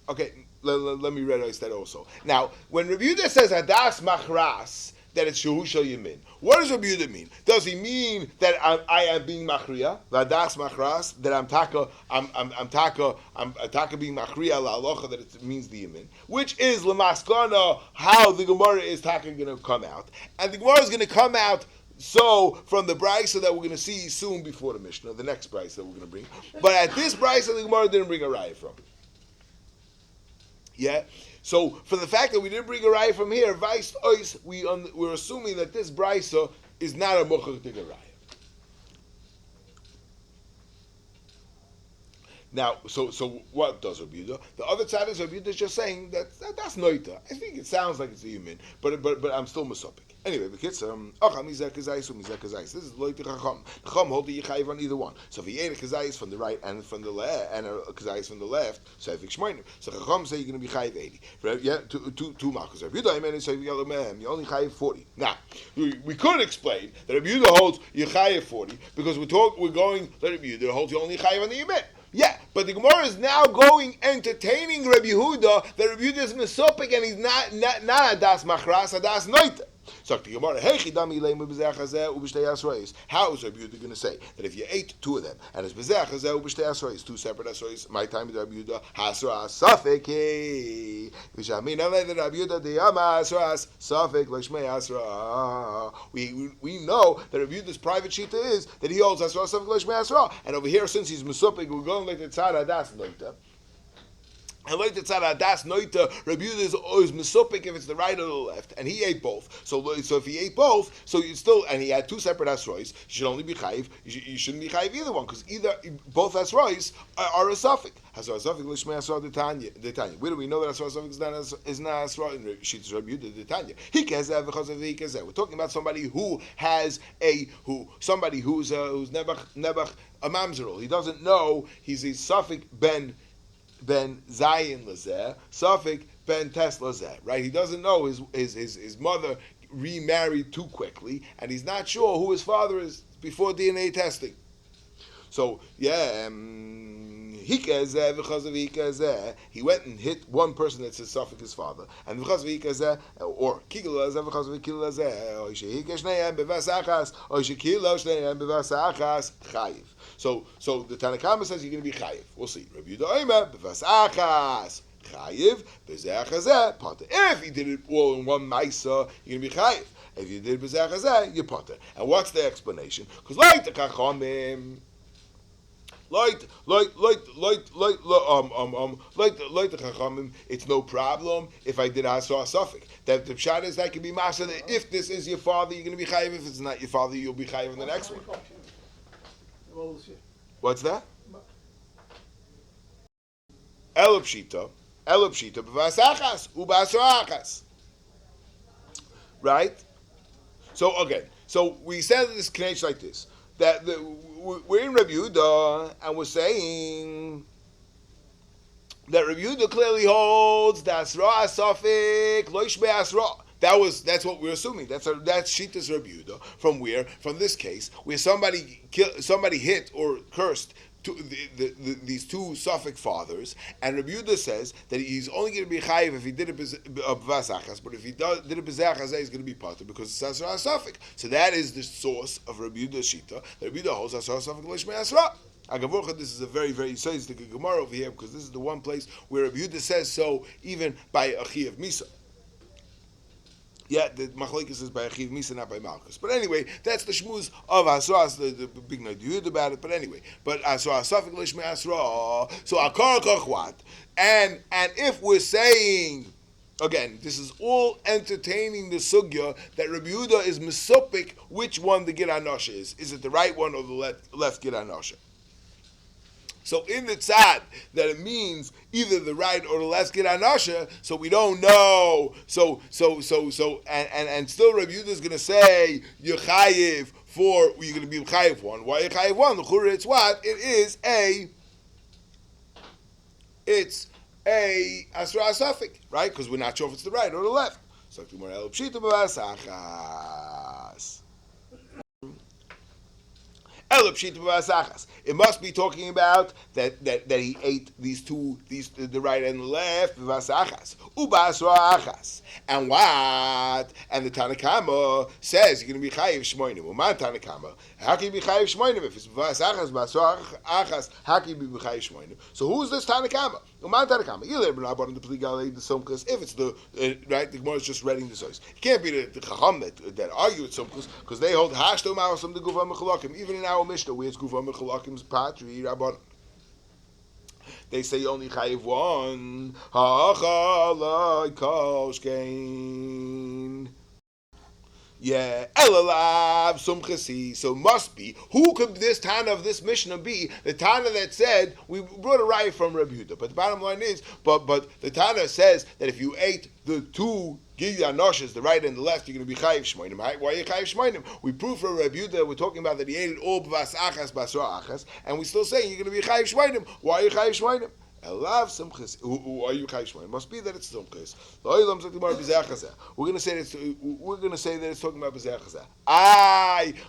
Okay, let me read that also. Now, when Rabbi Yehuda says hadas machras, that it's shehu shel yamin, what does Rabbi Yehuda mean? Does he mean that I am being machriya, hadas machras, that I'm taka being machriya la halacha, that it means the yamin, which is lemaskana how the Gemara is taka going to come out, and the Gemara is going to come out. So, from the brisa that we're going to see soon before the Mishnah, the next brisa that we're going to bring. But at this brisa, the Gemara didn't bring a raya from. Yeah? So, for the fact that we didn't bring a raya from here, vice ois, we're assuming that this brisa is not a mochach raya. Now, so what does Rabbi Yehuda? The other side is Rabbi Yehuda is just saying that's noita. I think it sounds like it's a human, but I'm still masopik. Anyway, the kids this is loita chacham. Chacham hold the yichayiv on either one. So if he ate a kazayis from the right and from the left, and a kazayis from the left, so if shmoinim. So chacham say you're going to be chayiv 80. Yeah, two markers. Rabbi Yehuda I say you only chayiv 40. Now we could explain that Rabbi Yehuda holds yichayiv 40 because we're going that Rabbi Yehuda holds you only chayiv on the yimit. Yeah, but the Gemara is now entertaining Rabbi Yehuda that Rabbi Yehuda is mesopik and he's not adas machras, adas noita. So the Gemara, how is Rabbi Yehuda going to say that if you ate two of them and it's bezeh chazeh ub'shtei asrois, two separate asrois, my time is Rabbi Yehuda hasra safek. V'shamin alei the Rabbi Yehuda deyama hasra safek l'shmei hasra. We know that Rabbi Yehuda's private shita is that he holds hasra safek l'shmei hasra, and over here since he's mesupik, we're going like the tzara das noita. And like the tzara das noita, Rabbi Yehuda is mesopik if it's the right or the left, and he ate both. So if he ate both, so you still, and he had two separate asrois, you should only be chayiv. You shouldn't be chayiv either one because both asrois are a suffix. Hasra suffix l'shmei asra detanya. Where do we know that asra suffix is not asra in Shittas Rabbi Yehuda detanya? He kezeh v'chazeh he kezeh. We're talking about somebody who has somebody who's nebach a mamzerul. He doesn't know he's a suffix ben Zayin Lazeh, Safik Ben Tes Lazeh, right? He doesn't know his mother remarried too quickly, and he's not sure who his father is before DNA testing. So, yeah, he went and hit one person that says Safik his father, and or So the Tanakhama says you're going to be chayiv. We'll see. Rabbi Yehuda Omer b'vas achas chayiv b'zeh achazeh potter. If he did it all in one ma'isa, you're going to be chayiv. If you did b'zeh achazeh, you're potter. And what's the explanation? Because like the Chachamim, like the Chachamim, it's no problem if I did asra suffix. That the pshat is that can be masa that if this is your father, you're going to be chayiv. If it's not your father, you'll be chayiv in the next one. What's that? Elopshita, b'vasachas ubasrachas. Right? So again, we said this connection like this. That we're in Rabbi Yehuda and we're saying that Rabbi Yehuda clearly holds the asra asafik lo yishmei asra. That's what we're assuming. That's Shitas Rabbi Yehuda. From where? From this case, where somebody hit or cursed these two Suffolk fathers, and Rabbi Yehuda says that he's only going to be chayiv if he did it b'vasachas, but if he did it b'zachas, he's going to be patur because it's asra Suffolk. So that is the source of Rabbi Yehuda's shita. Rabbi Yehuda holds asra Suffolk l'shmei asra. This is a very, very says the Gemara over here because this is the one place where Rabbi Yehuda says so even by Achiv Misa. Yeah, the Machlekes is by Achiv Misa, not by Malchus. But anyway, that's the shmuz of Asra, the big Yud about it. But anyway, Asra Safik Lishmei Asra. So Akar Kachwat. And if we're saying, again, this is all entertaining the sugya that Rabbi Yehuda is mesupik which one the Gid Anosha is. Is it the right one or the left Gid Anosha? So in the tzad that it means either the right or the left Gid Anasha, so we don't know. So and still Rabbi Yehuda is going to say you're chayiv for you're going to be chayiv one. Why you chayiv one? It's what? It's a asra asafik, right? Because we're not sure if it's the right or the left. So it must be talking about that he ate the right and the left. And what? And the Tanakama says you're going to be chayiv shmoinim. Uman Tanakama. How can you be chayiv shmoinim if it's v'asachas? How can you be chayiv shmoinim? So who's this Tanakama? Uman Tanakama. If it's the right, the Gemara is just reading the source. It can't be the Chacham that argue with Sumkas because they hold hashto ma'asam the gufa mechalakim. Even in our Mishnah, where it's gufa mechalakim's patri rabban. They say only chayiv one. Ha'achalai koshkein. Yeah, elalav sumchasi. So must be. Who could this Tana of this Mishnah be? The Tana that said we brought a raya from Rabbi Yehuda. But the bottom line is, but the Tana says that if you ate the two Gilya Noshas, the right and the left, you're going to be chayiv shmoinim. Why are you chayiv shmoinim? We prove for Rabbi Yehuda, we're talking about that he ate it all b'vas achas, basra achas, and we still say you're going to be chayiv shmoinim. Why are you chayiv shmoinim? Elav simchis. Who are you chayiv shmoinim? Must be that it's simchis. We're going to say that it's talking about b'zechazah.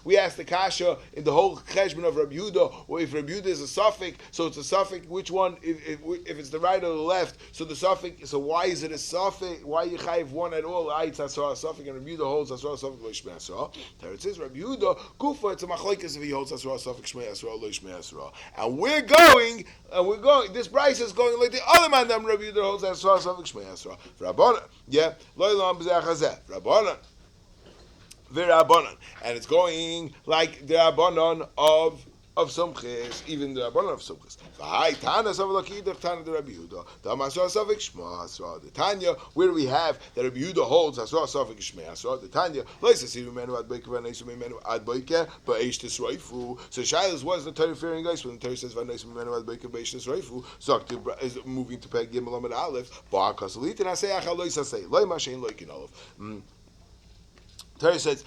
We asked the kasha in the whole cheshbon of Rabbi Yehuda, or if Rabbi Yehuda is a suffix, so it's a suffix. Which one? If it's the right or the left, so the suffix. So why is it a suffix? Why you chayiv one at all? It's asra suffix, and Rabbi Yehuda holds asra suffix lo shmei asra. There it says Rabbi Yehuda kufa. It's a machlekes if he holds asra suffix shmei asra lo shmei asra. And we're going. This price is going like the other man that Rabbi Yehuda holds asra suffix shmei asra. Rabbanan, yeah, lo ilam b'zechazeh. Rabbanan. V'Rabbanan, and it's going like the Rabbanan of Sumchis, even the Rabbanan of Sumchis. The Tanya, where we have that Rabbi Yehuda holds Asra Safik Shmei Asra. The Tanya, so Shilas was the Torah fearing guys when the Torah says is moving to Peg Gimel Amid Aleph. And I say Torah says,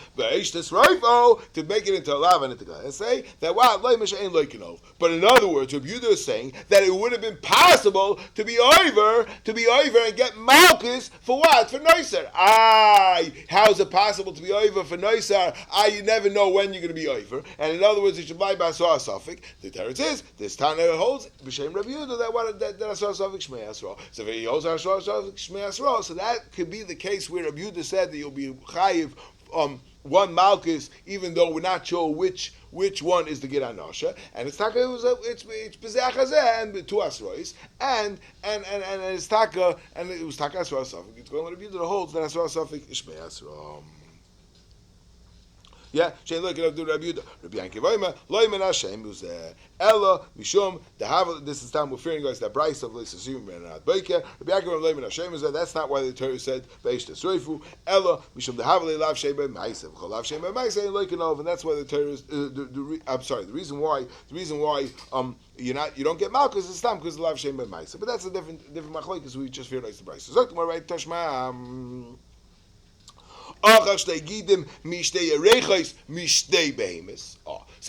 to make it into a lav and into and say that but in other words, Rabbi Yehuda is saying that it would have been possible to be over and get malchus for what? For Neisar. How is it possible to be over for Neisar? You never know when you're going to be over. And in other words, you should buy by Asra Safik. The Torah says this Tana holds b'shem Rabbi Yehuda that Asra Safik Shmei Asra. So if he holds Asra Safik Shmei Asra, so that could be the case where Rabbi Yehuda said that you'll be chayiv one malchus, even though we're not sure which one is the Gid Anosha, and it's taka it's Bezeh Chazeh and two Asrois, and it's taka and it was taka Asra Safik. It's going to be the holds that Asra Safik Ishmei Asra. Yeah, Shein look at Rabbi Yehuda. Rabbi Yankiv Loimen Hashem was Ella Mishum the Havel. This is time we're fearing guys that Bryce of Lisa Sim and not Baker. Rabbi Yankiv Loimen Hashem is that's not why the Torah said Beish Tesreifu Ella Mishum the Havel Lav Shei Bei Ma'asev Lav Shei Bei Ma'asev Loikenov, and that's why the Torah is the reason why you don't get Malchus is time because Lav Shei Bei Ma'asev. But that's a different machlokes. We just fear like the Bryce. So Zok right Tashma. So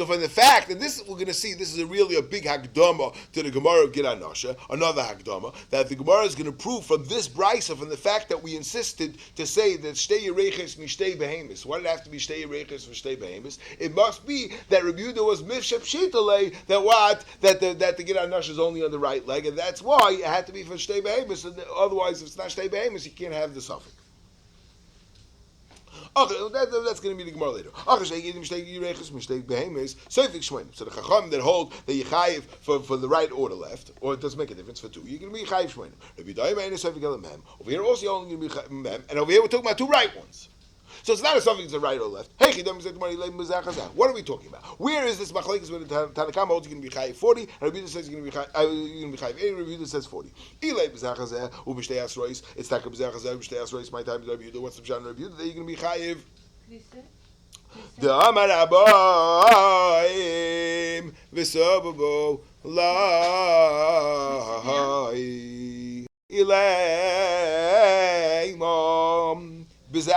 from the fact that this, we're going to see, this is really a big Hagdama to the Gemara of Gid Anasha, another Hagdama, that the Gemara is going to prove from this brisa, from the fact that we insisted to say that Shtei Yereches Mishtei Behemis. Why did it have to be Shtei Yereches for Shtei Behemis? It must be that Rabbi Yehuda was Mifshep Shitale, that what? That the Gid Anasha is only on the right leg, and that's why it had to be for Shtei Behemis, and otherwise if it's not Shtei Behemis, you can't have the suffix. Okay, that's going to be the Gemara later. So the Chacham that hold that you chayiv for the right or the left, or it doesn't make a difference for two, you're going to be chayiv shmeim. Over here also you're only going to be mem, and over here we're talking about two right ones. So it's not a suffix to right or left. What are we talking about? Where is this machlekes when the Tanakama holds you're going to be chayiv 40, and Rabbi Yehuda says you're going to be chayiv 80, Rabbi Yehuda says 40. It's taka b'zeh chazeh, b'shtei asrois, my time is Rabbi Yehuda. What's the pshat in Rabbi Yehuda? That you're going to be chayiv. The Amar Abayim v'sobabo lai ileimom. If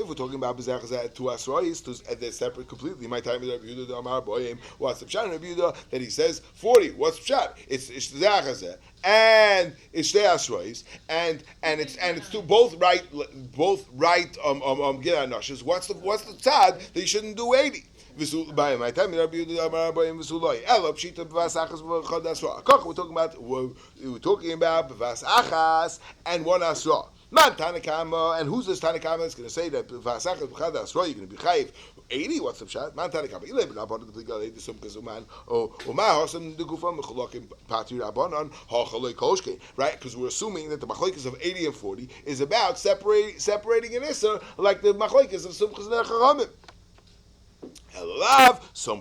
we're talking about Bezach two Asrois, they're separate completely. My time is Rabbi Yehuda, the Amar Boyim. What's the pshat in Rabbi Yehuda that he says 40? What's the pshat? It's Bezach and it's Shtei Asrois, and it's two both right Gid Anashas. What's the tzad that you shouldn't do 80? We're talking about Bevas Achas and one Asra. Man Tanakama, and who's this Tanakama that's going to say that Vasachas B'chad Asra you're going to be chayiv 80? What's the pshat? Man Tanakama. Ilay b'nabon the pligal the sum kazuman or mahosam the gufam mecholokim pati rabbanon hachalei koshke. Right? Because we're assuming that the machlekes of 80 and 40 is about separating an issa like the machlekes of sumchas nechamim. So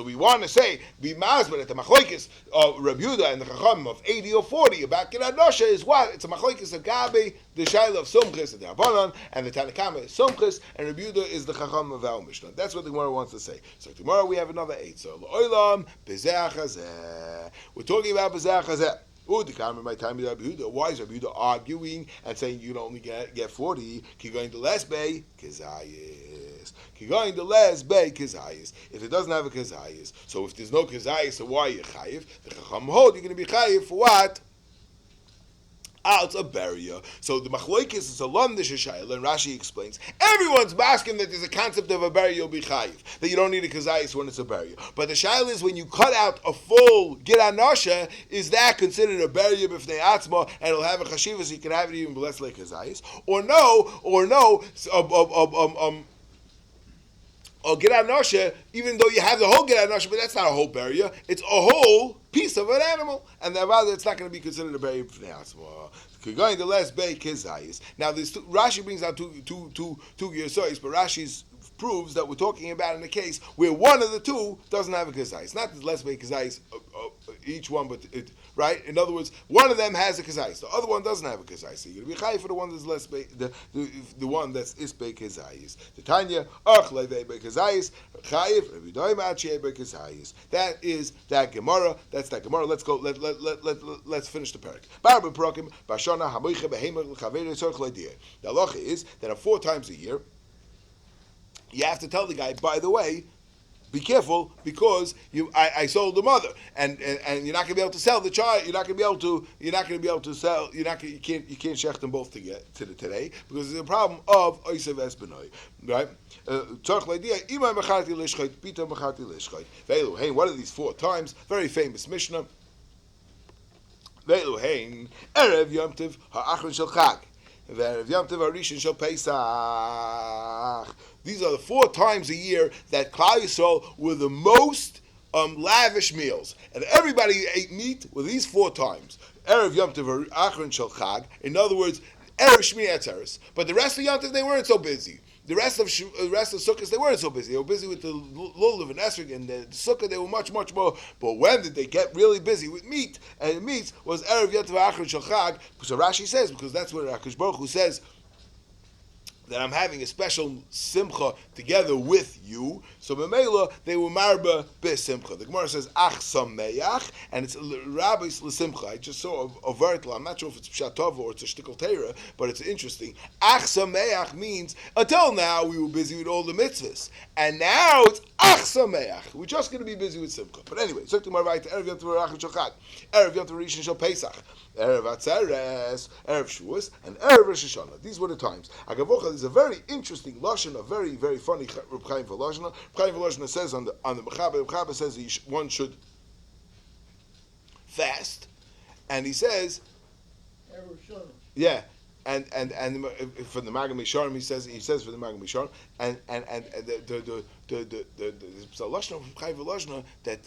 we want to say be mazber that the machlokes of Rabbi Yehuda and the Chacham of 80 or 40 about Gid Anasha is what? It's a machlokes of Gabi, the Shaila of Sumchis and the Abanan, and the Tanakama is Sumchis, and Rabbi Yehuda is the Chacham of our Mishnah. That's what the Gemara wants to say. So tomorrow we have another 8. So L'olam Bezeh Chazeh. We're talking about Bezeh Chazeh. My time is Rabbi Yehuda. Why is Rabbi Yehuda arguing and saying you can only get 40? Keep going to less bay kezayis. Keep going to less bay kezayis. If it doesn't have a kezayis, so if there's no kezayis, so why are you chayiv? The Chacham hold you're going to be chayiv for what? Out a barrier. So the machlokes is a lumdish shayla, and Rashi explains everyone's asking that there's a concept of a barrier you'll be chayiv, that you don't need a kazayis when it's a barrier. But the shayla is when you cut out a full Gid Anasha, is that considered a barrier b'fnei atzma, and it'll have a chashiva, so you can have it even less like kazayis, or no, or Gid Anasha, even though you have the whole Gid Anasha, but that's not a whole barrier, it's a whole piece of an animal, and then rather it's not going to be considered a barrier for going the last bay kezayis. Now this Rashi brings out two gearsois, but Rashi proves that we're talking about in a case where one of the two doesn't have a kezayis. Not the less bay kezayis each one, but it right. In other words, one of them has a kezayis, the other one doesn't have a kezayis. So you're going to be chayiv for the one that's less bay, the one that's isbei kezayis. The Tanya levei bay kezayis chayiv revidoy ma'achei bay kezayis. That is that Gemara. That's that Gemara. Let's go. Let's finish the parak. Barba prokim bashana hamoiche behemer l'chaveri tzorch le'dir. The halacha is that 4 times a year you have to tell the guy, by the way, be careful because I sold the mother, and you're not going to be able to sell the child. You're not going to be able to sell. You can't shech them both today because there's a problem of oisev esbenoi, right? What are these 4 times? Very famous Mishnah. Erev Yom Tov ha'achron shel Chag. These are the 4 times a year that Klal Yisrael were the most lavish meals, and everybody ate meat with these 4 times. Erev Yom Tov Achron Shel Chag. In other words, Erev Shmini Atzeres. But the rest of Yom Tov they weren't so busy. The rest of Sukkot they weren't so busy. They were busy with the lulav and esrog, and the Sukkot they were much more. But when did they get really busy with meat? And the meat was Erev Yom Tov Achron Shel Chag. So Rashi says because that's what Hakadosh Baruch Hu says that I'm having a special simcha together with you. So Memela, they were marba besimcha. The Gemara says ach sameach, and it's rabbis l'simcha. I just saw a vertical. I'm not sure if it's pshat tova or it's a shtickle teira, but it's interesting. Ach sameach means until now we were busy with all the mitzvahs, and now it's ach sameach. We're just going to be busy with simcha. But anyway, so tomorrow right, erev yom tov rachim shachad, erev yom tov rishon shel Pesach, erev atzeres, erev Shavuos, and erev Rosh Hashanah. These were the times. Agavocha, there's a very interesting lashon, a very very funny Reb Chaim Volozhiner. Reb Chaim Volozhiner says on the Mechaber says one should fast, and he says, yeah, and for the Magam Misharim he says for the Magam Misharim, and the lashon of Reb Chaim Volozhiner that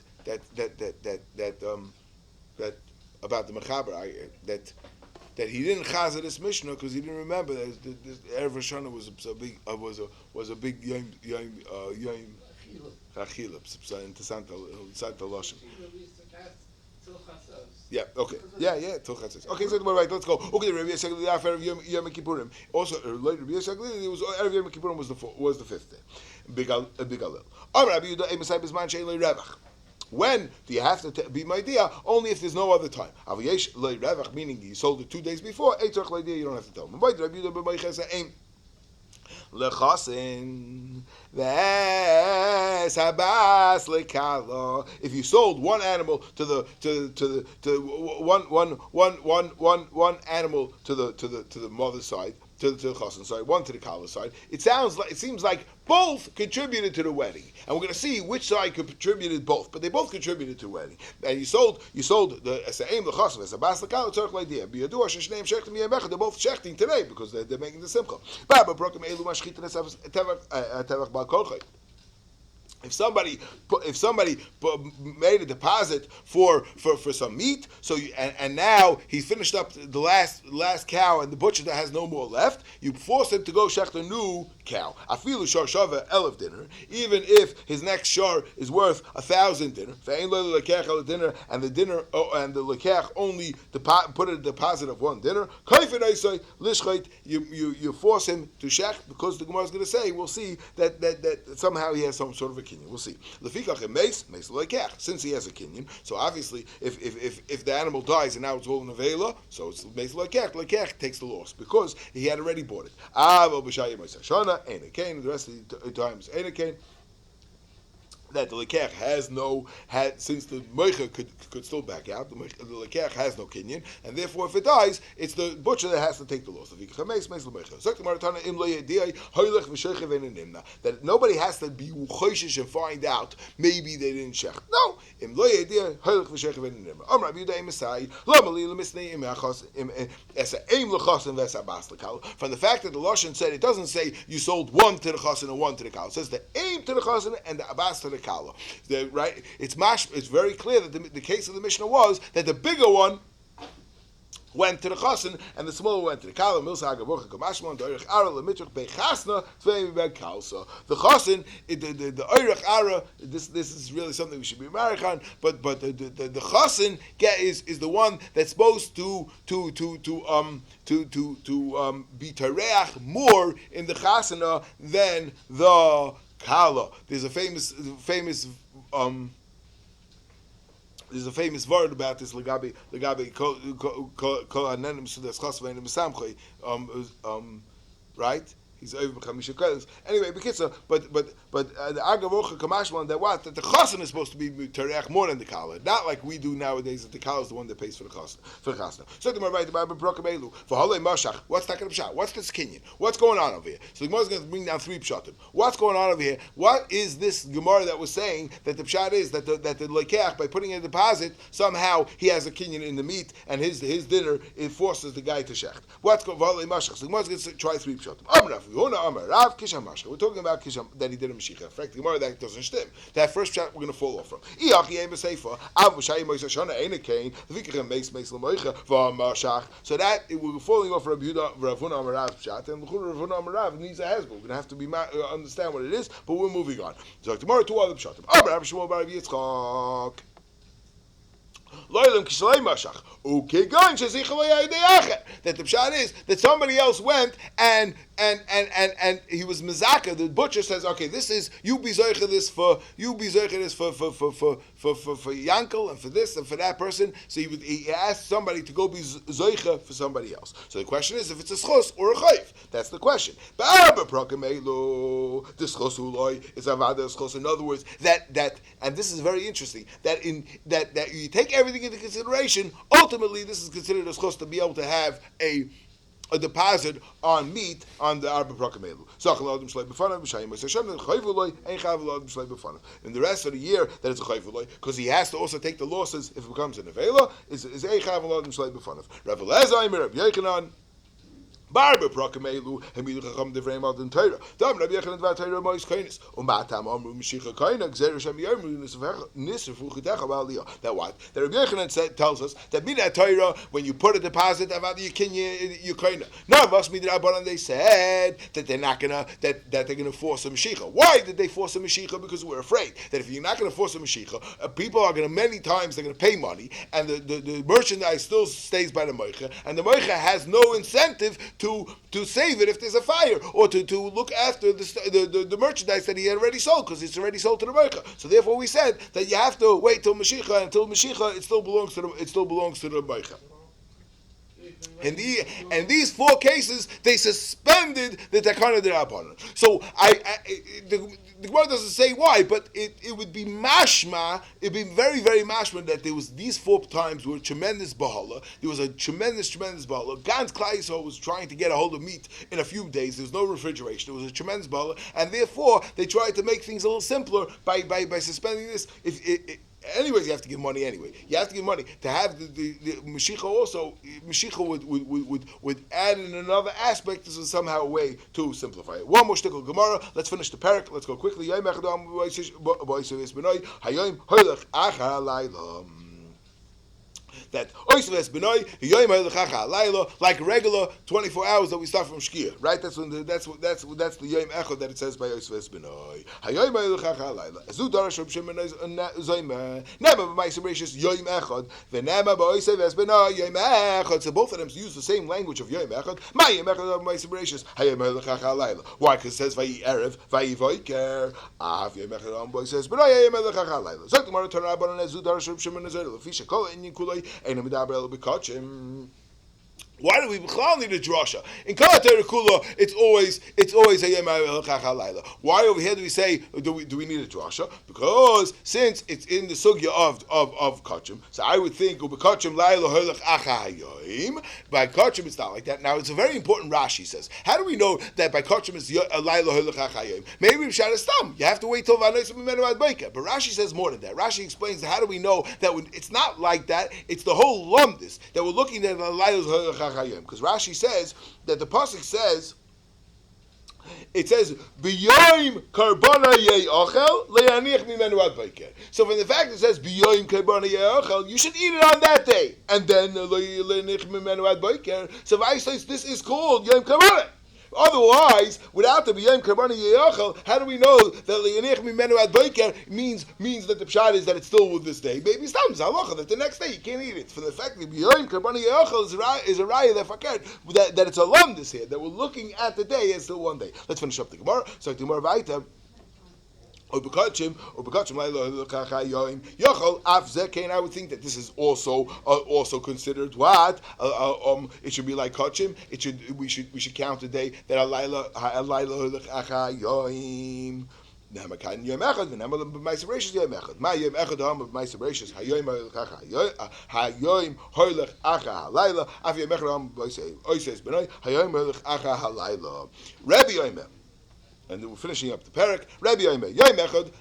about the Mechaber that he didn't chazer this Mishnah because he didn't remember that this Erev Rosh Hashanah was a big yom achila. Interessant lashon. Yeah. Okay. Yeah. Till chatzos. Okay. So right. Let's go. Okay. Rabbi Yisrael the Erev Yom Kippurim. Also, later Rabbi Yisrael it was Erev Yom Kippurim was the fifth day. Big Alel. Rabbi Yehuda Emasai Bisman Sheilei Revach. When do you have to be my idea? Only if there's no other time. Avayesh loy revach, meaning you sold it 2 days before. Eitzach l'idea, you don't have to tell them. If you sold one animal to the one animal to the mother's side, to the chassan side, one to the kala side, it seems like both contributed to the wedding, and we're going to see which side contributed both, but they both contributed to the wedding. And you sold the esaim the chassan as a bas the kala tzarich l'idea. Biyadu asher shneim shechtim yemechad. They're both shechting today because they're making the simcha. Baba brokem elu mashchit tevach bal kolchay. If somebody made a deposit for some meat, so and now he's finished up the last cow, and the butcher that has no more left, you force him to go shecht a new cow. Afilu shar shava 1,000 dinner, even if his next shar is worth 1,000 dinner. Ve'ein lo lekech al dinner, and the lekech only put a deposit of 1 dinner. Kaifin eisai lishchait, you force him to shecht because the Gemara is going to say, we'll see that somehow he has some sort of a kinyan. We'll see. Since he has a kinyan, so obviously if the animal dies and now it's all in a vela, so it's meis lekech. Lekech takes the loss because he had already bought it. The rest of the times that the lekech since the meicha could still back out, the lekech has no kinyan, and therefore if it dies, it's the butcher that has to take the loss. That nobody has to be choishish and find out maybe they didn't shech. No. From the fact that the lashon said, it doesn't say you sold 1 to the chassan and 1 to the kala. It says the aim to the chassan and the abbas to the kala. Right? It's very clear that the case of the Mishnah was that the bigger one went to the chassan and the smaller went to the kala. The chassan, the oirach ara. This is really something we should be married on. But the chassan is the one that's supposed to be tareach more in the chasana than the kala. There's a famous word about this. Legabe kol hanenim sudas chasvein misamchay. Right? He's over b'chamisha kodesh. Anyway, but the agavocha kamashman that the chassan is supposed to be tereach more than the kala, not like we do nowadays that the kala is the one that pays for the chassan. So the Gemara the brokem elu for halei mashach. What's taking the pshat? What's this kinyan? What's going on over here? So the Gemara is going to bring down 3 pshatim. What's going on over here? What is this Gemara that was saying that the pshat is that the lekeach, by putting in a deposit, somehow he has a kinyan in the meat and his dinner, it forces the guy to shecht. What's going on? So the Gemara is going to try 3 pshatim. We're talking about kisham that he did a mashiach. In fact, the Gemara that doesn't stem. That first chat we're going to fall off from. So that we're falling off Rabbi Yehuda Rav Huna Amarav's chat, and Rav Huna Amarav needs a hezbollah. We're going to have to understand what it is, but we're moving on. So tomorrow 2 other pshatim. That the pshat is that somebody else went and and he was mezaka. The butcher says, okay, this is you be zoicha this for Yankel and for this and for that person. So he asked somebody to go be zoicha for somebody else. So the question is if it's a schos or a chayv. That's the question. In other words, that and this is very interesting. That you take everything into consideration. Ultimately, this is considered a schos to be able to have a deposit on meat on the Arba Prokamelu. In the rest of the year, that it's a chayvuloi, because he has to also take the losses if it becomes an avela, is a chayvuloi Shlei B'fanav. Rav Elazar, Rav Yochanan, Barber Prokamelu, Hamidu Chacham Devrei Malden Torah. Dam Rabbi Yochanan Dvar Torah Mois Kainis. Matam Amru Mashiach Kaina Gzer Shem Yomru Nisrafu Chidach Aliyah. That what? The Rabbi Yochanan tells us that Midat Torah, when you put a deposit about the Yekinya Kaina. None of us Midat Rabbanan, they said that they're not gonna that they're gonna force a Mashiach. Why did they force a Mashiach? Because we're afraid that if you're not gonna force a Mashiach, people are gonna many times they're gonna pay money, and the merchandise still stays by the Moicha, and the Moicha has no incentive to save it if there's a fire, or to look after the merchandise that he had already sold, because it's already sold to the Moicha. So therefore we said that you have to wait till Mashiach, until Mashiach it still belongs to the Moicha. In these four cases, they suspended the Takana D'Rabbanan. So the Gemara doesn't say why, but it would be mashma. It'd be very, very mashma that there was these 4 times were tremendous bahala. There was a tremendous bahala. Gans Klai Yisrael was trying to get a hold of meat in a few days. There was no refrigeration. There was a tremendous bahala, and therefore they tried to make things a little simpler by suspending this. Anyways, you have to give money anyway. You have to give money to have the Mashiach also. Mashiach would add in another aspect. This is somehow a way to simplify it. One more shtickle Gemara. Let's finish the parak. Let's go quickly. That like regular 24 hours that we start from Shkia, right? That's the Yom Echad that it says by Oisves B'noi. Hayoyim Ha'ilachach Halayla. Azu Darash Reb Shimon Zaymer. Nema b'Ma'aser Bereishis Yom Echad. V'nema b'Oisves B'noi Yom Echad. So both of them use the same language of Yom Echad. Ma Yom Echad b'Ma'aser Bereishis Hayoyim Ha'ilachach Halayla. Why? Because it says Vayi Erev Vayi Voiker. Av Yom Echad b'Oisves B'noi Yom Ha'ilachach Halayla. Zok Gemara Torah Rabbanan Azu Darash Reb Shimon Zaymer. Lefisha Kol Inyan Kulei. Why do we need a drasha? In Kala Torah Kula, it's always Hayom Ha'ilachach Halayla. Why over here do we say do we need a drasha? Because since it's in the sugya of kachim, so I would think ubekachim Laila Ha'ilach Achayim. By kachim it's not like that. Now it's a very important Rashi says. How do we know that by kachim it's Laila Ha'ilach Achayim? Maybe we should stam. You have to wait till Vanois Mimenu Ad Beika. But Rashi says more than that. Rashi explains that how do we know that it's not like that? It's the whole lumdis that we're looking at Laila Ha'ilach. Because Rashi says that the pasuk says, it says b'yoyim karbana ye'achel le'aniach mimenu ad beiker. So from the fact it says b'yoyim karbana ye'achel, you should eat it on that day, and then le'aniach mimenu ad beiker. So Rashi says this is called yom karbana. Otherwise, without the b'yom karbana ye'achel, how do we know that le'aniach mimenu ad beiker means that the pshat is that it's still with this day? Maybe it's not halacha that the next day you can't eat it. For the fact that b'yom karbana ye'achel is a raya that fakir that it's a lumdis here, that we're looking at the day as still one day. Let's finish up the Gemara. So the Gemara vayta. I would think that this is also considered what it should be like kachim. We should count the day that alayla yoim. Namakan yom echad v'nama b'ma'aser bereishis yom echad. Ma yom echad ha'am b'ma'aser bereishis hayoim hayoim hoylech acha halayla. Af yom echad ha'am b'oises b'noi hayoim hoylech acha halayla. Rabbi Yomer. And then we're finishing up the parak. Rabbi Yomer, Yom Echad.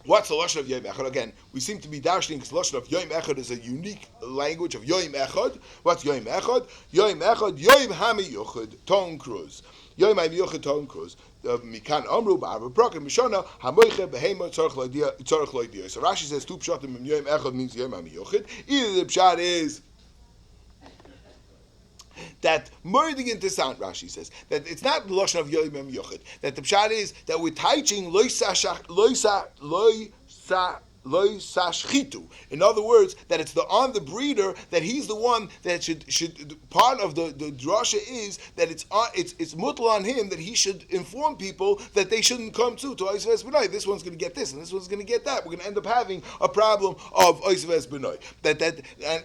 What's the lashon of Yom Echad? Again, we seem to be dashing because the lashon of Yom Echad is a unique language of Yom Echad. What's Yom Echad? Yom Echad, Yom HaMiyuchad, Ton Cruz. Yom HaMiyuchad, Ton Cruz. Mikan Amru Ba'arba Prakim Mishana Hamoiche Behema Tzarech Loidia. So Rashi says two pshatim in Yom Echad means Yom HaMiyuchad. Either the pshat is that merging into sound, Rashi says that it's not the lashon of Yom Yochid. That the pshat is that we're teaching loisa loy sashchitu. In other words, that it's on the breeder that he's the one that should part of the drasha is that it's mutal on him that he should inform people that they shouldn't come to Oisves B'nai. This one's going to get this and this one's going to get that. We're going to end up having a problem of Oisves B'nai.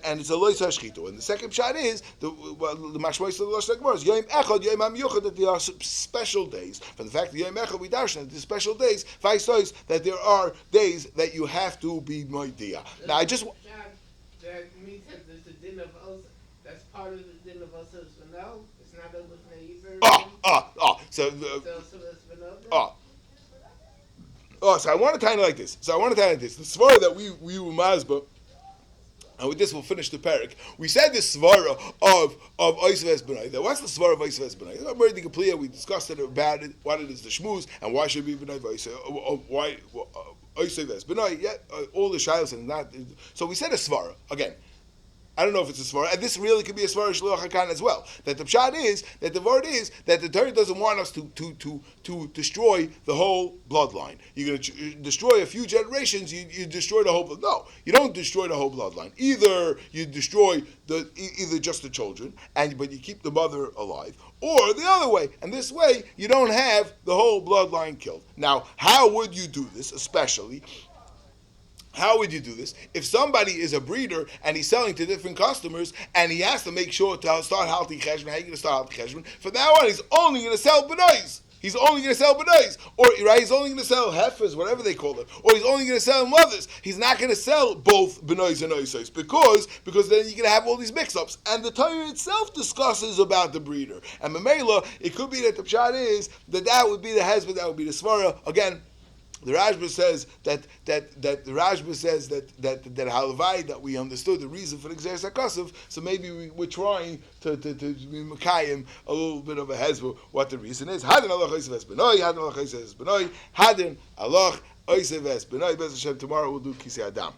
And it's a loy sashchitu. And the second shot is the mashmois of the Lashon Gemara is Yom Echad Yom HaMiyuchad, that there are special days. For the fact that Yom Echad we darshan that the special days, Vaisois, that there are days that you have to be moidia. Now I just that means that there's a din of us. That's part of the din of us. No, it's not over So I want to kind of like this. The svara that we were mazba, and with this we'll finish the parak. We said the svara of Oisves B'nai. Now what's the svara of Oisves B'nai? We discussed about it, what it is the shmuz, and why should we be B'nai why Oisves B'nai? Yeah, all the shilas and that. So we said a svara again. I don't know if it's a svara, and this really could be a svara shluach hakan as well. That the pshat is that the word is that the Torah doesn't want us to destroy the whole bloodline. You're going to destroy a few generations. You destroy the whole. No, you don't destroy the whole bloodline. Either you destroy either just the children, but you keep the mother alive, or the other way. And this way, you don't have the whole bloodline killed. Now, how would you do this, especially? How would you do this? If somebody is a breeder and he's selling to different customers and he has to make sure to start halti cheshbon, how are you going to start halti cheshbon? From now on, he's only going to sell benois. He's only going to sell benois. Or, right, he's only going to sell heifers, whatever they call them. Or he's only going to sell mothers. He's not going to sell both benois and oisais because then you're going to have all these mix-ups. And the Torah itself discusses about the breeder. And Mamela, it could be that the pshat is that would be the husband, that would be the svara. Again, the Rashba says that halavai that we understood the reason for the Gzeres HaKasav, so maybe we're trying to be Mekayim a little bit of a hezbo what the reason is. Hadin Allah Oisves B'nai, Hadin Allah Oisves B'nai, Hadin Allah Oisves B'nai. Bez Hashem, tomorrow we'll do Kisei Adam.